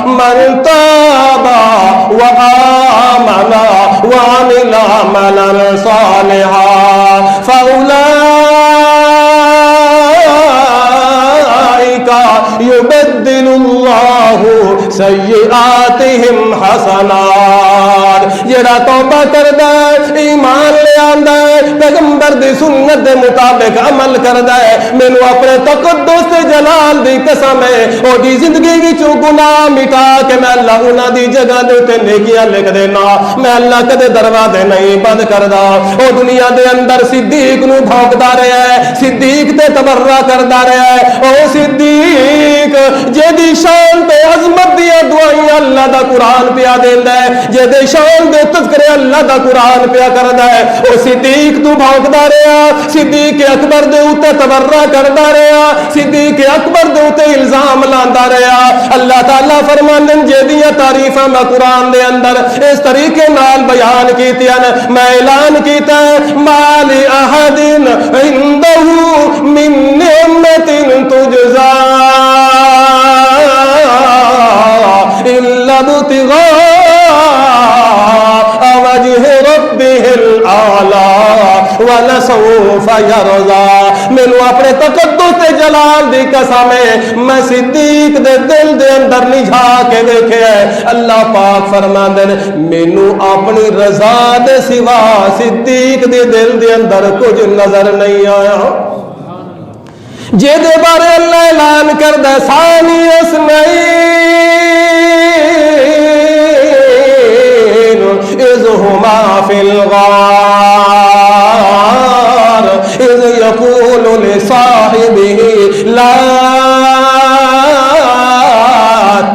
من تاب وآمن وعمل عملا صالحا فأولئك يبدل الله سیئاتہم حسنات جڑا توبہ کردا ہے ایمان لے آندا ہے پیغمبر دی سنت دے مطابق عمل کردا ہے مینوں اپنے تقدس تے جلال دی قسم ہے او دی زندگی وچوں گناہ مٹا کے میں اللہ انہاں دی جگہ دے تے نیکیاں لکھ دینا میں اللہ کدے دروازے نہیں بند کردا او دنیا دے اندر صدیق نو بھونکدا رہیا ہے صدیق تے تبرع کردا رہیا ہے او صدیق جے دی شان تے عظمت دی دعائیں اللہ دا قرآن پیا دیندا ہے جے دے شان دے تذکرے اللہ دا قرآن پیا کردا ہے او صدیق تو بھونکدا رہیا صدیق اکبر دے اوتے تبرع کردا رہیا صدیق اکبر دے اوتے الزام لاندا رہیا اللہ تعالیٰ فرماندے جے دیاں تعریفاں میں قرآن دے اندر اس طریقے نال بیان کیتیاں میں اعلان کیتا ہے مال احد عنده من نعمت تجزا إلا ابتغاء وجه ربه الأعلى ولسوف يرضى مینوں اپنے تقدس تے جلال دی قسم ہے میں صدیق دے دل دے اندر نجھا کے دیکھے اللہ پاک فرماندے مینوں اپنی رضا دے سوا صدیق دے دل دے اندر کچھ نظر نہیں آیا جے دے بارے اللہ اعلان کردہ ثانی اسمعین اذ ہما فی الغار اذ یقول لصاحبہ لا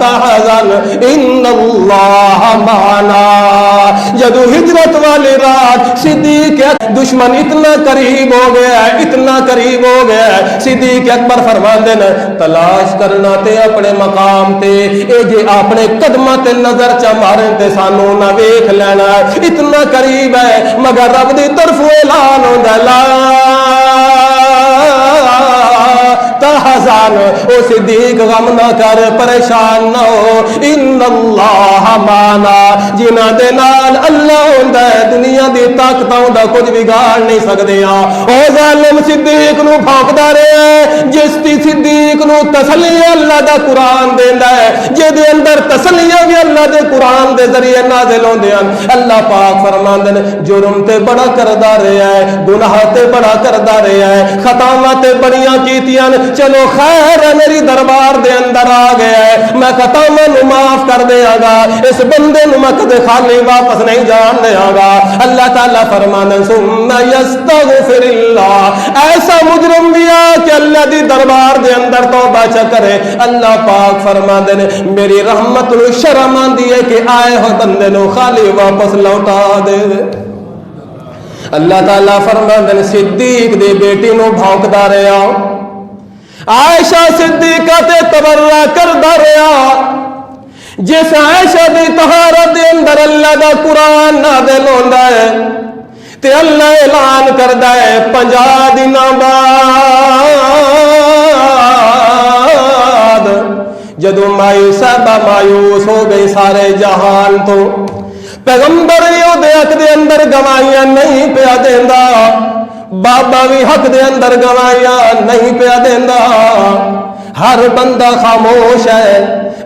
تحزن ان اللہ معنا جدو ہجرت والی رات صدیق دشمن اتنا قریب ہو گیا ہے اتنا قریب ہو گیا ہے صدیق اکبر فرماندے نے تلاش کرنا تے اپنے مقام تے اے جے اپنے قدماں تے نظر چا مارن تے سانو نہ ویکھ لینا اتنا قریب ہے مگر رب دی طرف اعلان ہوندا لا تحزن او صدیق غم نہ کر پریشان نہ ہو ان اللہ معنا جنہاں دے نال اللہ ہوندا ہے دنیا دی طاقتاں دا کچھ بگاڑ نہیں سکدے او ظالم صدیق نو بھونکدا رہے جس دی صدیق نو تسلی اللہ دا قرآن دیندا ہے جے دے اندر تسلیاں بھی اللہ دے قرآن دے ذریعے نازل ہوندے ہیں اللہ پاک فرماندے نے جرم تے بڑا کردا رہیا ہے گناہ تے بڑا کردا رہیا ہے خطاواں تے بڑیاں کیتیاں چلو خیر ہے میری دربار دے اندر آ گیا ہے میں خطاواں نو معاف کر دیاں گا اس بندے نو میں کدے خالی واپس نہیں جان دیاں گا اللہ تعالیٰ فرمانے ثم یستغفر اللہ ایسا مجرم بھی آ کہ اللہ دی دربار دے اندر توبہ چا کرے اللہ پاک فرمانے نے میری رحمت نو شرم آندی ہے کہ آئے ہو بندے نو خالی واپس لوٹا دے اللہ تعالیٰ فرمانے صدیق دی بیٹی نو بھونکدا رہیا عائشہ صدیقہ تے تبرہ کردا رہیا جس عائشہ دی طہارت دے اندر اللہ دا قرآن نازل ہوندا ہے تے اللہ اعلان کردا ہے 50 دنوں بعد جدو مائی صاحبہ مایوس ہو گئی سارے جہان تو پیغمبر دے حق دے اندر گواہیاں نہیں پیا دیندا بابا بھی حق دے اندر گواہیاں نہیں پیا دیندا ہر بندہ خاموش ہے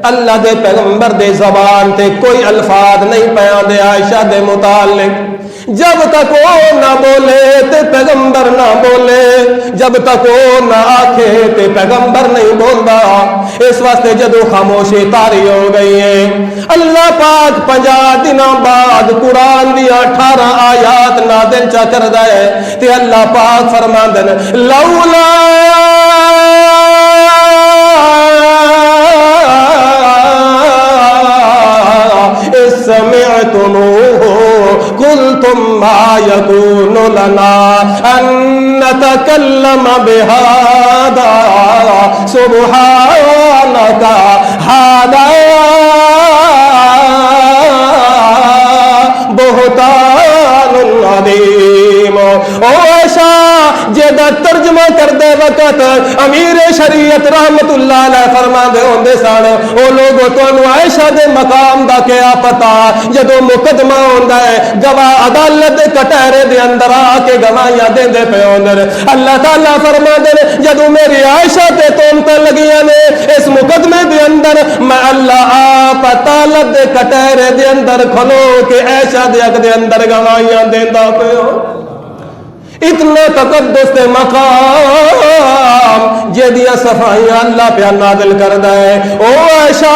اللہ دے پیغمبر دے زبان تے کوئی الفاظ نہیں پیا دے عائشہ دے متعلق جب تک وہ نہ بولے تے پیغمبر نہ بولے جب تک وہ نہ آکھے تے پیغمبر نہیں بولدا اس واسطے جدو خاموشی طاری ہو گئی ہے اللہ پاک 50 دنوں بعد قرآن دی 18 آیات نازل چا کردا ہے تے اللہ پاک فرماندے نے لولا سمعتموه قلتم ما يكون لنا أن نتكلم بهذا سبحانك هذا بہتان عظیم عائشہ جیدہ ترجمہ کردے وقت امیر شریعت رحمت اللہ علیہ فرما دے ہوندے سن او لوگوں تو عائشہ دے مقام دا کیا پتا جدو مقدمہ ہوندا ہے گواہ عدالت دے کٹہرے دے اندر آ کے گواہیاں دے دے پے ہوندے اللہ تعالیٰ فرما دے جدو میری عائشہ تے تہمتاں لگیاں نے اس مقدمے دے اندر میں اللہ آپ عدالت دے کٹہرے دے اندر کھلو کے عائشہ دے حق دے اندر گواہیاں دیندا پیا اتنا تقدس دے مقام جدیاں صفائیاں اللہ پہ نازل کردا ہے او عائشہ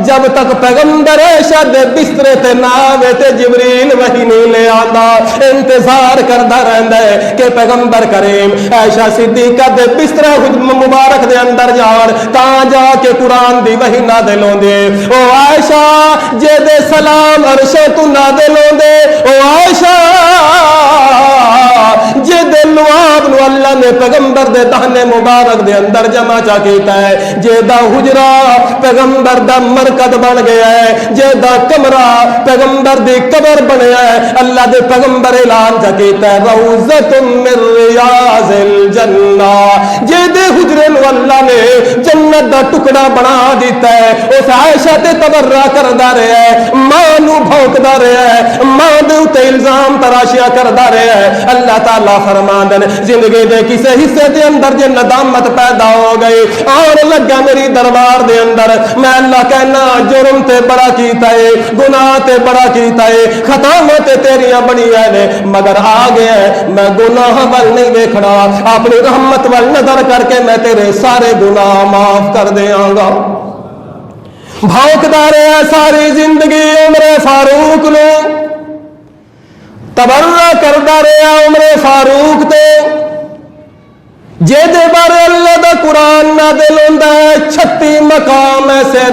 جب تک پیغمبر عائشہ دے بسترے تے نہ آوے تے جبریل وحی نہیں لے آندا انتظار کردا رہندا ہے کہ پیغمبر کریم عائشہ صدیقہ دے بسترے مبارک دے اندر جان تاں جا کے قرآن دی وحی نازل ہوندے او عائشہ جے دے سلام عرش تو نازل ہوندے او عائشہ جے دے لعاب نو اللہ نے پیغمبر دے دہنے مبارک دے اندر جمع چا کیتا ہے جے دا حجرہ پیغمبر دا مرکز بن گیا ہے جے دا کمرہ پیغمبر دی قبر بنیا ہے اللہ دے پیغمبر اعلان چا کیتا ہے روضۃ من ریاض الجنہ جے دے حجرے نو اللہ نے جنت دا ٹکڑا بنا دیتا ہے اس عائشہ تے تبرہ کردا رہا ہے ماں نو بھونکدا رہا ہے ماں دے اوتے الزام تراشیاں کردا رہا ہے اللہ تعالیٰ فرماندن زندگی دے کسے حصے دے اندر جے ندامت پیدا ہو گئی اور لگا میری دربار دے اندر میں اللہ کہنا جرم تے بڑا کیتا ہے گناہ تے بڑا کیتا ہے خطاواں تے تیریاں بڑی نے مگر آ گیا ہے میں گناہ ول نہیں ویکھنا اپنی رحمت ول نظر کر کے میں تیرے سارے گناہ معاف کر دیاں گا بھونکدا رہا ساری زندگی عمر فاروق نو تبرہ کردا رہا عمر فاروق تے جے دے بارے اللہ دا قرآن نازل ہوندا ہے 36 مقام ایسے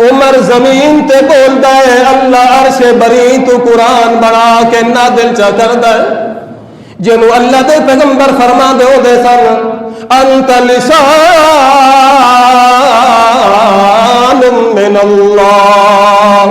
عمر زمین تے بولدا ہے اللہ عرش بری تو قرآن بنا کے نازل چا کردا ہے جنوں اللہ دے پیغمبر فرما دے ہو دے سن انت لسان من اللہ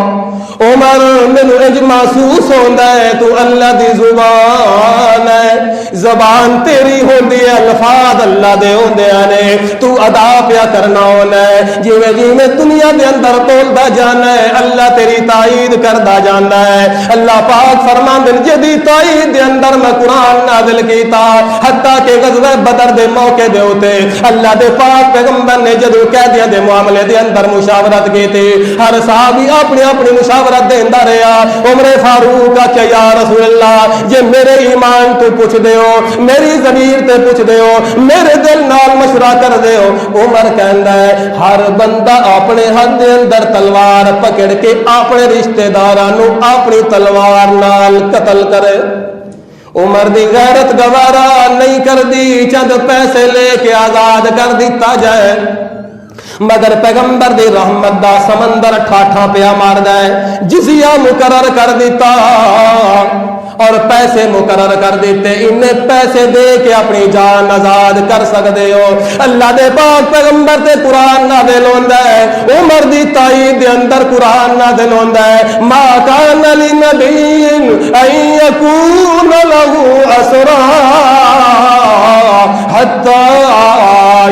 عمر مینو انج محسوس ہوندا ہے تو اللہ دی زبان ہے زبان تیری ہوندی ہے الفاظ اللہ دے ہوندے نے تو ادا پیا کرنا ہونا ہے جویں جویں دنیا دے اندر بولدا جانا ہے اللہ تیری تائید کردا جانا ہے اللہ پاک فرماندے جدی تائید دے اندر میں قرآن نازل کیتا حتیٰ کہ غزوہ بدر دے موقع دے ہوتے اللہ دے پاک پیغمبر نے جدو قیدیاں دے معاملے دے اندر مشاورت کی تھی ہر صحابی اپنی اپنی مشاورت دیندا رہا عمر فاروق کہ یا رسول اللہ جے میرے ایمان تو پوچھ دے ہو میری ضمیر تے پوچھ دے ہو میرے دل نال مشورہ کر دے ہو عمر کہندا ہے ہر بندہ اپنے ہاتھ دے اندر تلوار پکڑ کے اپنے رشتہ داراں نو اپنی تلوار نال قتل کرے عمر دی غیرت گوارا نہیں کر دی چند پیسے لے کے آزاد کر دیتا جائے مگر پیغمبر دی رحمت دا سمندر ٹھاٹھا پیا ماردا ہے جزیہ مقرر کر دیتا اور پیسے مقرر کر دیتے انہیں پیسے دے کے اپنی جان آزاد کر سکتے ہو. اللہ دے پاک پیغمبر تے قرآن نازل ہوندا ہے, عمر دی تائید دے اندر قرآن نازل ہوندا ہے, ما کان لنبی ان یکون لہ اسرا حتی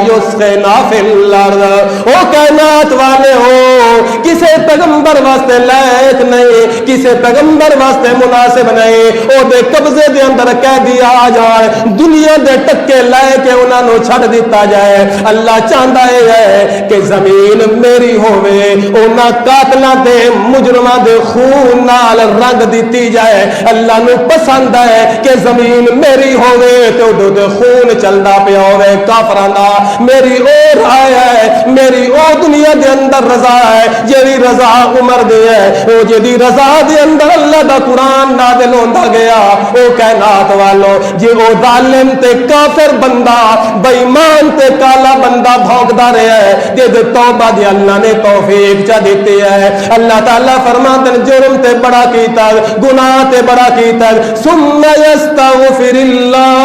یسخن فی الارض. او کائنات والے ہو, کسے پیغمبر واسطے لائق نہیں, کسے پیغمبر واسطے مناسب نہیں او دے قبضے دے اندر قیدی آ جائے, دنیا دے ٹکے لے کے انہاں نو چھڑ دیتا جائے. اللہ چاہندا ہے کہ زمین میری ہووے, انہاں قاتلاں دے مجرماں دے خون نال رنگ دتی جائے. اللہ نو پسند ہے کہ زمین میری ہووے تے اودے دے خون چلدا پیا ہووے کافراں دا. میری او رائے ہے, میری او دنیا دے اندر رضا ہے جیڑی رضا عمر دی ہے, او جیڑی رضا دے اندر اللہ دا قرآن نازل ہوندا گیا. او کائنات والو جے او ظالم تے کافر بندہ بے ایمان تے کالا بندہ بھونکدا رہیا ہے, جے دے توبہ دی اللہ نے توفیق چا دتی ہے. اللہ تعالی فرماتے ہیں جرم تے بڑا کیتا, گناہ تے بڑا کیتا, ثم یستغفر اللہ,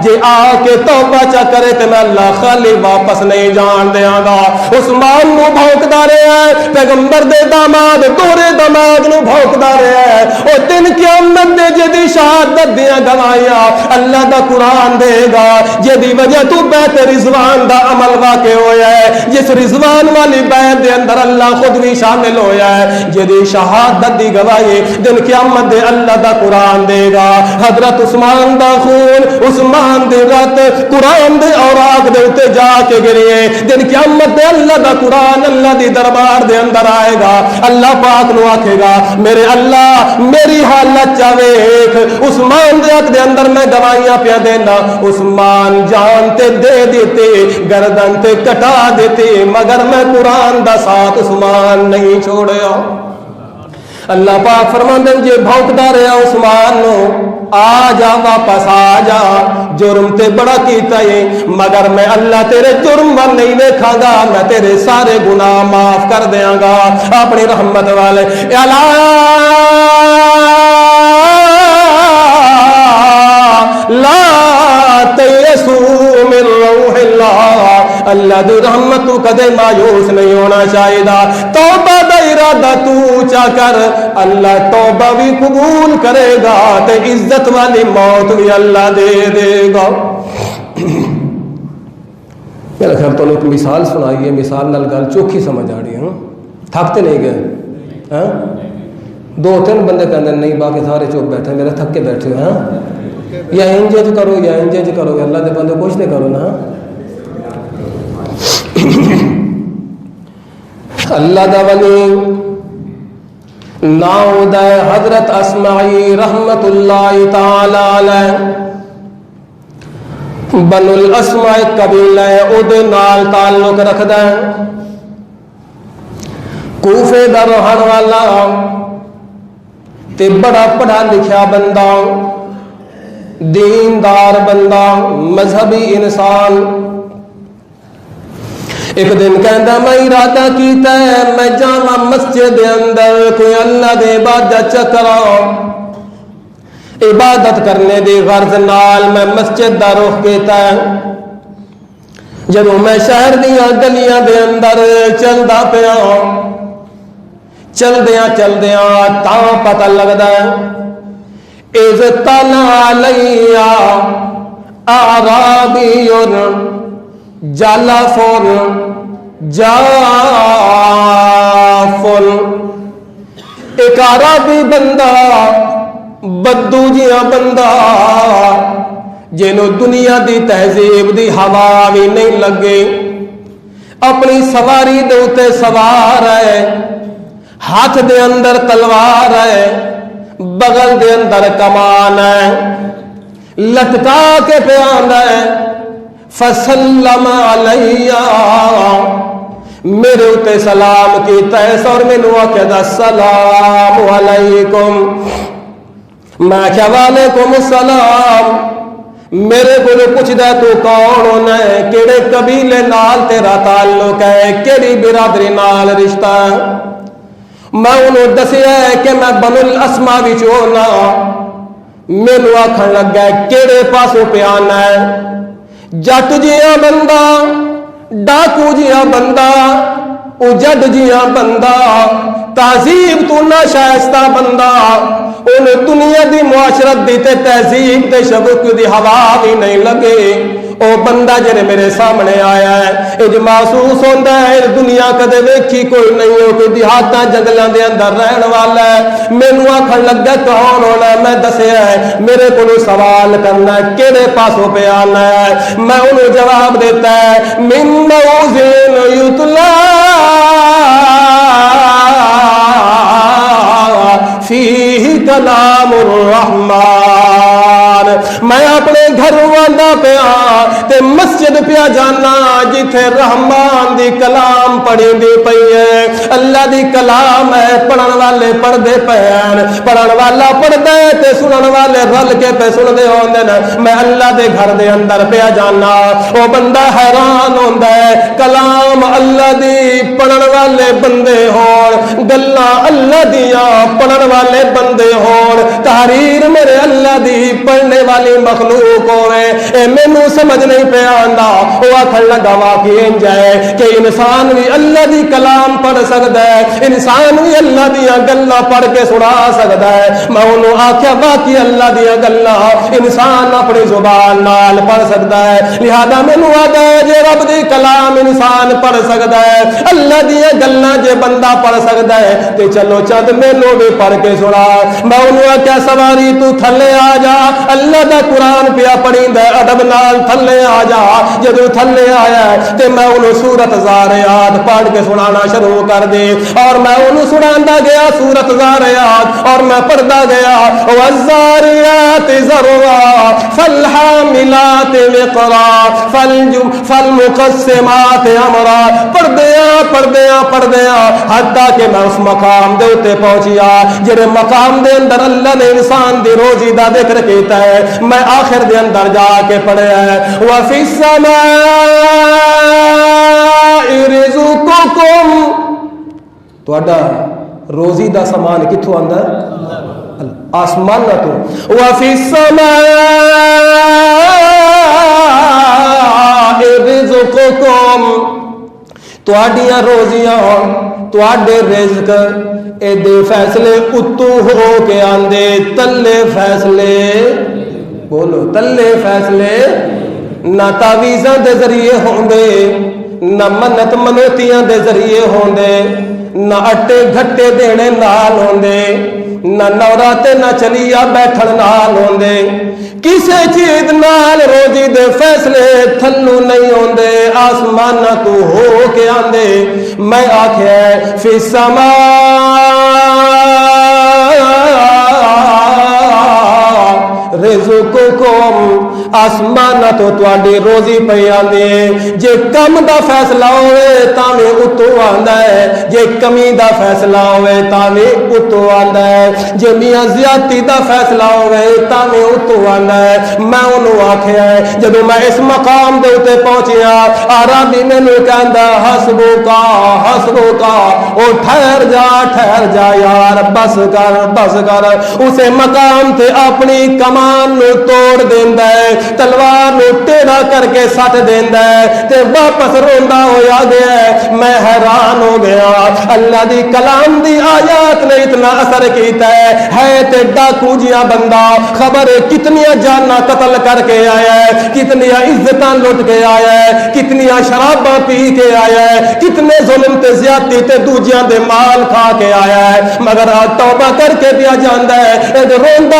جے آ کے توبہ چا کرے تے میں اللہ خالی واپس نہیں جان دیاں گا. عثمان نو بھونکدا رہیا ہے, پیغمبر دے داماد تورے داماد نو بھونکدا رہیا ہے. او دن قیامت دے جدی شہادت دیاں گواہیاں اللہ دا قرآن دے گا, جدی وجہ تو بیت رضوان دا عمل واقع ہویا ہے, جس رضوان والی بیت دے اندر اللہ خود بھی شامل ہویا ہے. جدی شہادت دی گواہی دن قیامت دے اللہ دا قرآن دے گا. حضرت عثمان دا خون عثمان دے رات قرآن دے اوراق دے اتے جا کے گریے. دن قیامت دے اللہ دا قرآن اللہ دی دربار دے اندر آئے گا. اللہ پاک نو آکھے گا میرے اللہ میری حالت چاویک, عثمان دے حق دے اندر میں گواہیاں پیا دینا, عثمان جان تے دے دیتے, گردن تے کٹا دیتے, مگر میں قرآن دا ساتھ عثمان نہیں چھوڑیا. اللہ پاک فرماندے جے بھونکدا رہیا عثمان نو, آ جا واپس آ جا, جرم تے بڑا کیتا ہے مگر میں اللہ تیرے جرم وال نہیں دیکھاں گا, میں تیرے سارے گناہ معاف کر دیاں گا اپنی رحمت والے. لا تیسوا من روح اللہ, اللہ دی رحمت تو کدے مایوس نہیں ہونا چاہیے. توبہ دا ارادہ تو چا کر, اللہ توبہ بھی قبول کرے گا تے عزت والی موت بھی اللہ دے دے گا. میرا خیال تو نے ایک مثال سنائی ہے, مثال نال گل چوکھی سمجھ آ رہی ہے. تھکتے نہیں گئے, دو تین بندے کہتے نہیں باقی سارے چپ بیٹھے, میرے تھک کے بیٹھے ہیں, یا انجج کرو یا انجج کرو, اللہ دے بندے کچھ نہیں کرو نا. اللہ دا ولی ناؤ دا حضرت اسماعی رحمت اللہ تعالی علیہ, بنو الاسماء قبیلہ او دے نال تعلق رکھدا ہے, کوفے دا رہن والا تے بڑا پڑھا لکھیا بندہ, دیندار بندہ, مذہبی انسان. ایک دن کہندا میں ارادہ کیتا ہے میں جاواں مسجد دے اندر کوئی اللہ دے عبادت چکراں, عبادت کرنے دی غرض نال میں مسجد دا رخ کیتا ہے. جدوں میں شہر دیاں گلیاں دے اندر چلدا پیا, چلدیاں چلدیاں تاں پتہ لگدا ہے اذ طلع علیہ اعرابی جلفن جافن, ایک عربی بندہ بدو جیاں بندہ جنوں دنیا دی تہذیب دی ہوا بھی نہیں لگے, اپنی سواری دے اتے سوار ہے, ہاتھ دے اندر تلوار ہے, بغل دے اندر کمان ہے, لٹکا کے پہ آندا ہے. فسلم علیہ, میرے اتے سلام کیتا ہے اور مینوں آکھدا السلام علیکم, میں کیا وعلیکم السلام. میرے کو پوچھدا تو کون ہونا ہے, کیڑے قبیلے نال تیرا تعلق ہے, کیڑی برادری نال رشتہ ہے. میں انہوں دسیا کہ میں بنو الاسما وچوں نا مینوں آکھن لگا کیڑے پاسوں پہ آنا ہے جٹ جیاں بندہ ڈاکو جیاں بندہ اجڑ جیاں بندہ تہذیب تو نہ شائستہ بندہ ان دنیا دی معاشرت دی تے تہذیب تے شبک دی ہوا بھی نہیں لگے او بندہ جڑے میرے سامنے آیا ہے اج محسوس ہوندا ہے دنیا کدے ویکھی کوئی نہیں ہو کوئی دیہاتاں جنگلاں دے اندر رہن والا ہے مینوں آکھن لگا کون ہونا میں دسیا ہے میرے کولوں سوال کرنا ہے کیڑے پاسوں پہ آنا ہے میں انہوں جواب دیتا ہے من موزن یتلا فیہ کلام الرحمن میں اپنے گھر واندا پیا تے مسجد پیا جانا جتھے رحمان دی کلام پڑھی دی پئی ہے اللہ دی کلام ہے پڑھن والے پڑھدے پین پڑھن والا پڑھدا ہے تے سنن والے رل کے پہ سن دے ہوندے نے میں اللہ دے گھر دے اندر پیا جانا او بندہ حیران ہوندا ہے کلام اللہ دی پڑھن والے بندے ہون گلاں اللہ دیاں پڑھن والے بندے ہون تحریر میرے اللہ دی پڑھنے والی مخلوق ہوئے اے مینوں سمجھ نہیں پہ آندا او آکھن لگا واقعی انج ہے کہ انسان بھی اللہ دی کلام پڑھ سکدا ہے انسان بھی اللہ دیاں گلاں پڑھ کے سنا سکدا ہے میں انہوں آکھیا واقعی اللہ دیاں گلاں انسان اپنی زبان نال پڑھ سکدا ہے لہذا مینوں آدا ہے جے رب دی کلام انسان پڑھ سکدا ہے اللہ دیاں گلاں جے بندہ پڑھ سکدا ہے تے چلو چند مینوں بھی پڑھ کے سنا میں انہوں آکھیا سواری تو تھلے آ جا اللہ دا قرآن پیا پڑھیندا ہے ادب نال تھلے آ جا جدوں تھلے آیا ہے تے میں انہوں سورت زاریات پڑھ کے سنانا شروع کر دے اور میں انہوں سناندا گیا سورت زاریات اور میں پڑھدا گیا والزاریات ذروا فالحاملات وقرا فالمقسمات امرا پڑھدیا حتیٰ کہ میں اس مقام دے اتے پہنچیا جڑے مقام دے اندر اللہ نے انسان دی روزی دا ذکر کیتا ہے میں آخر دے اندر جا کے پڑھیا ہے وَفِي السَّمَاءِ رِزُقُكُمْ تہاڈا روزی دا سامان کتھوں آندا ہے آسمان تو وَفِي السَّمَاءِ رِزُقُكُمْ تہاڈیاں روزیاں تہاڈے رزق اے دے فیصلے اتو ہو کے آندے تلے فیصلے بولو تلے فیصلے نہ تعویذاں دے ذریعے ہوندے نہ منت منوتیاں دے ذریعے ہوندے نہ اٹے گھٹے دینے نال ہوندے نہ نوراتے نہ چلیا بیٹھن نال ہوندے کسے چیز نال روزی دے فیصلے تھلو نہیں ہوندے آسمان تو ہو کے آندے میں آکھیا فی السماء رزقکم آسمان تو تواڈی روزی پئی آندی جے کم دا فیصلہ ہوئے تاویں اتو آندا ہے جے کمی دا فیصلہ ہوئے تاویں اتو آندا ہے جے میاں زیادتی دا فیصلہ ہوئے تاویں اتو آندا ہے میں انہوں آکھیا ہے جدوں میں اس مقام دے اتے پہنچیا عربی مینوں کہندا حسبکا او ٹھہر جا یار بس کر اسے مقام تے اپنی کمان نو توڑ دیندا ہے تلوار نو ٹیڑھا کر کے سٹ دیندا ہے تے واپس روندا ہویا گیا ہے میں حیران ہو گیا اللہ دی کلام دی آیات نے اتنا اثر کیتا ہے تے ڈاکو جیاں بندہ خبر ہے کتنیاں جاناں قتل کر کے آیا ہے کتنیاں عزتاں لٹ کے آیا ہے کتنیاں شراباں پی کے آیا ہے کتنے ظلم تے زیادتی تے دوجیاں دے مال کھا کے آیا ہے مگر توبہ کر کے پیا جاندا ہے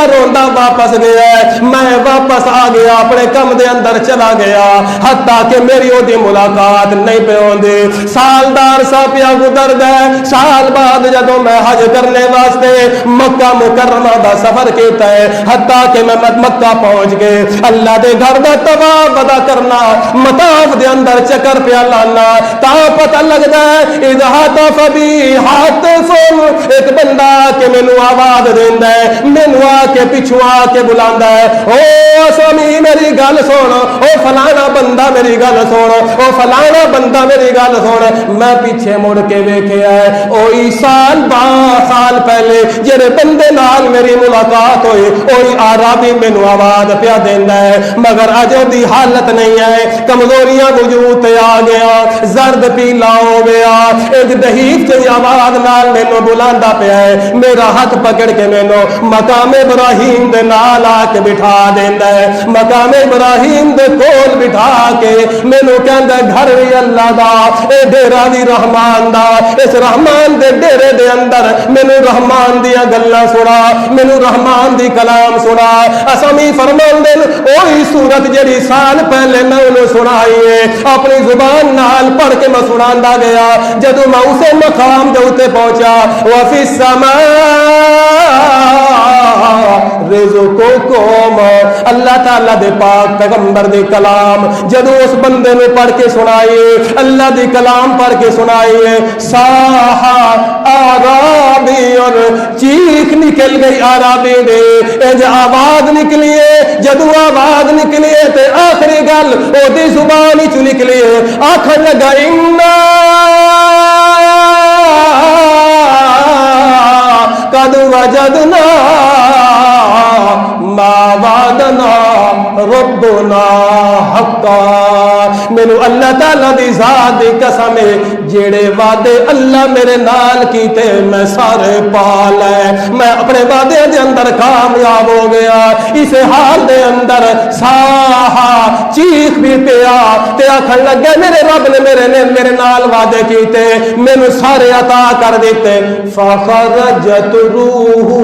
روندا واپس گیا ہے میں واپس آ گیا اپنے کم دے اندر چلا گیا حتیٰ کہ میری وہ دی ملاقات نہیں پہ ہوندی سال دار سا پیا گزر گئے سال بعد جدوں میں حج کرنے واسطے مکہ مکرمہ دا سفر کیتا ہے حتیٰ کہ میں مکہ پہنچ گئے اللہ دے گھر دا طواف ادا کرنا مطاف دے اندر چکر پیا لانا تا پتہ لگدا ہے اذا حطف بی حاطف ایک بندہ کہ مینوں آواز دیندا ہے مینوں آ کے پچھوں آ کے بلاندا ہے او سمی میری گل سن، او فلانا بندہ میری گل سن، او فلانا بندہ میری گل سن، میں پیچھے مڑ کے ویکھیا ہے اوہی سال 12 سال پہلے جڑے بندے نال میری ملاقات ہوئی اوہی عربی مینوں آواز پیا دیندا ہے، مگر اج دی حالت نہیں ہے، کمزوریاں وجود تے آ گیا، زرد پیلا ہو گیا، ایک دہیف تے آواز نال مینوں بلاندا پیا ہے، میرا ہاتھ پکڑ کے مینوں مقام ابراہیم دے نال آ کے بٹھا دیندا ہے، مقام ابراہیم دے کول بٹھا کے مینوں کہندا گھر وی اللہ دا، اے ڈیرا وی رحمان دا، اس رحمان دے ڈیرے دے اندر مینوں رحمان دیاں گلاں سنا، مینوں رحمان دی کلام سنا، اسامی فرماندے اوہی سورت جڑی سال پہلے میں انہوں سنائی ہے اپنی زبان نال پڑھ کے میں سناندا گیا، جدوں میں اسے مقام دے اوتے پہنچا وفی السماء رزقکم، اللہ تعالیٰ دے پاک پیغمبر دے کلام جدو اس بندے نے پڑھ کے سنائیے، اللہ دی کلام پڑھ کے سنائیے، ساہا آرابی اور چیخ نکل گئی عربی دے، اج آواز نکلیے، جدو آواز نکلیے تے آخری گل او دی زبان چ نکلیے، آخر لگا انا قد وجدنا ما وعدنا ربنا حقا، مینو اللہ تعالیٰ دی ذات دی قسم ہے جیڑے وعدے اللہ میرے نال کیتے میں سارے پا لے، میں اپنے وعدے دے اندر کامیاب ہو گیا، اس حال دے اندر ساہا چیخ بھی پیا تے آکھن لگے میرے رب نے میرے نال وعدے کیتے مینو سارے عطا کر دیتے، فخرجت روح،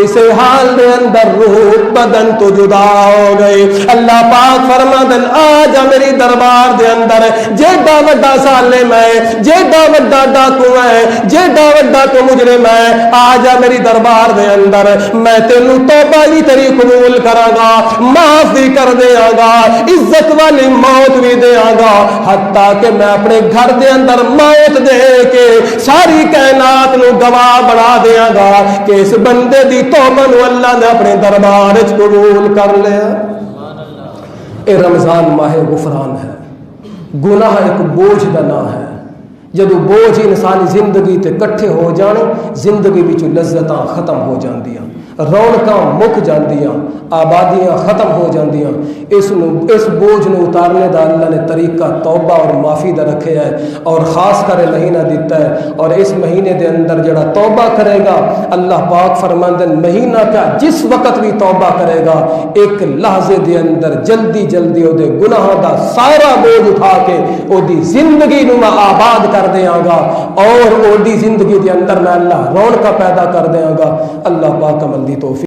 اس حال دے اندر روح بدن تو جدا ہو گئی، اللہ پاک فرماندن آ جا میری دربار دے اندر، جیڈا وڈا ظالم ہے، جیڈا وڈا ڈاکو ہے، جیڈا وڈا تو مجرم ہے، آ جا میری دربار دے اندر، میں تینوں توبہ بھی تیری قبول کراں گا، معاف بھی کر دیاں گا، عزت والی موت بھی دیاں گا، حتیٰ کہ میں اپنے گھر دے اندر موت دے کے ساری کائنات نو گواہ بنا دیاں گا کہ اس بندے دی توبہ نو اللہ نے اپنے دربار وچ قبول کر لیا۔ اے رمضان ماہ غفران ہے، گناہ ایک بوجھ دا نہ ہے، جدو بوجھ انسانی زندگی تے کٹھے ہو جانے زندگی وچ لذتاں ختم ہو جاندیاں، رونقاں مک جاندیاں، آبادیاں ختم ہو جاندیاں، اس بوجھ نو اتارنے دا اللہ نے طریقہ توبہ اور معافی دا رکھے ہے، اور خاص کر مہینہ دیتا ہے، اور اس مہینے دے اندر جڑا توبہ کرے گا اللہ پاک فرماندے مہینہ کا جس وقت بھی توبہ کرے گا ایک لحظے دے اندر جلدی جلدی او دے گناہ دا سارا بوجھ اٹھا کے او دی زندگی نو میں آباد کر دیاں گا، اور او دی زندگی دے اندر میں اللہ رونق پیدا کر دیاں گا، اللہ پاک عمل دی توفیق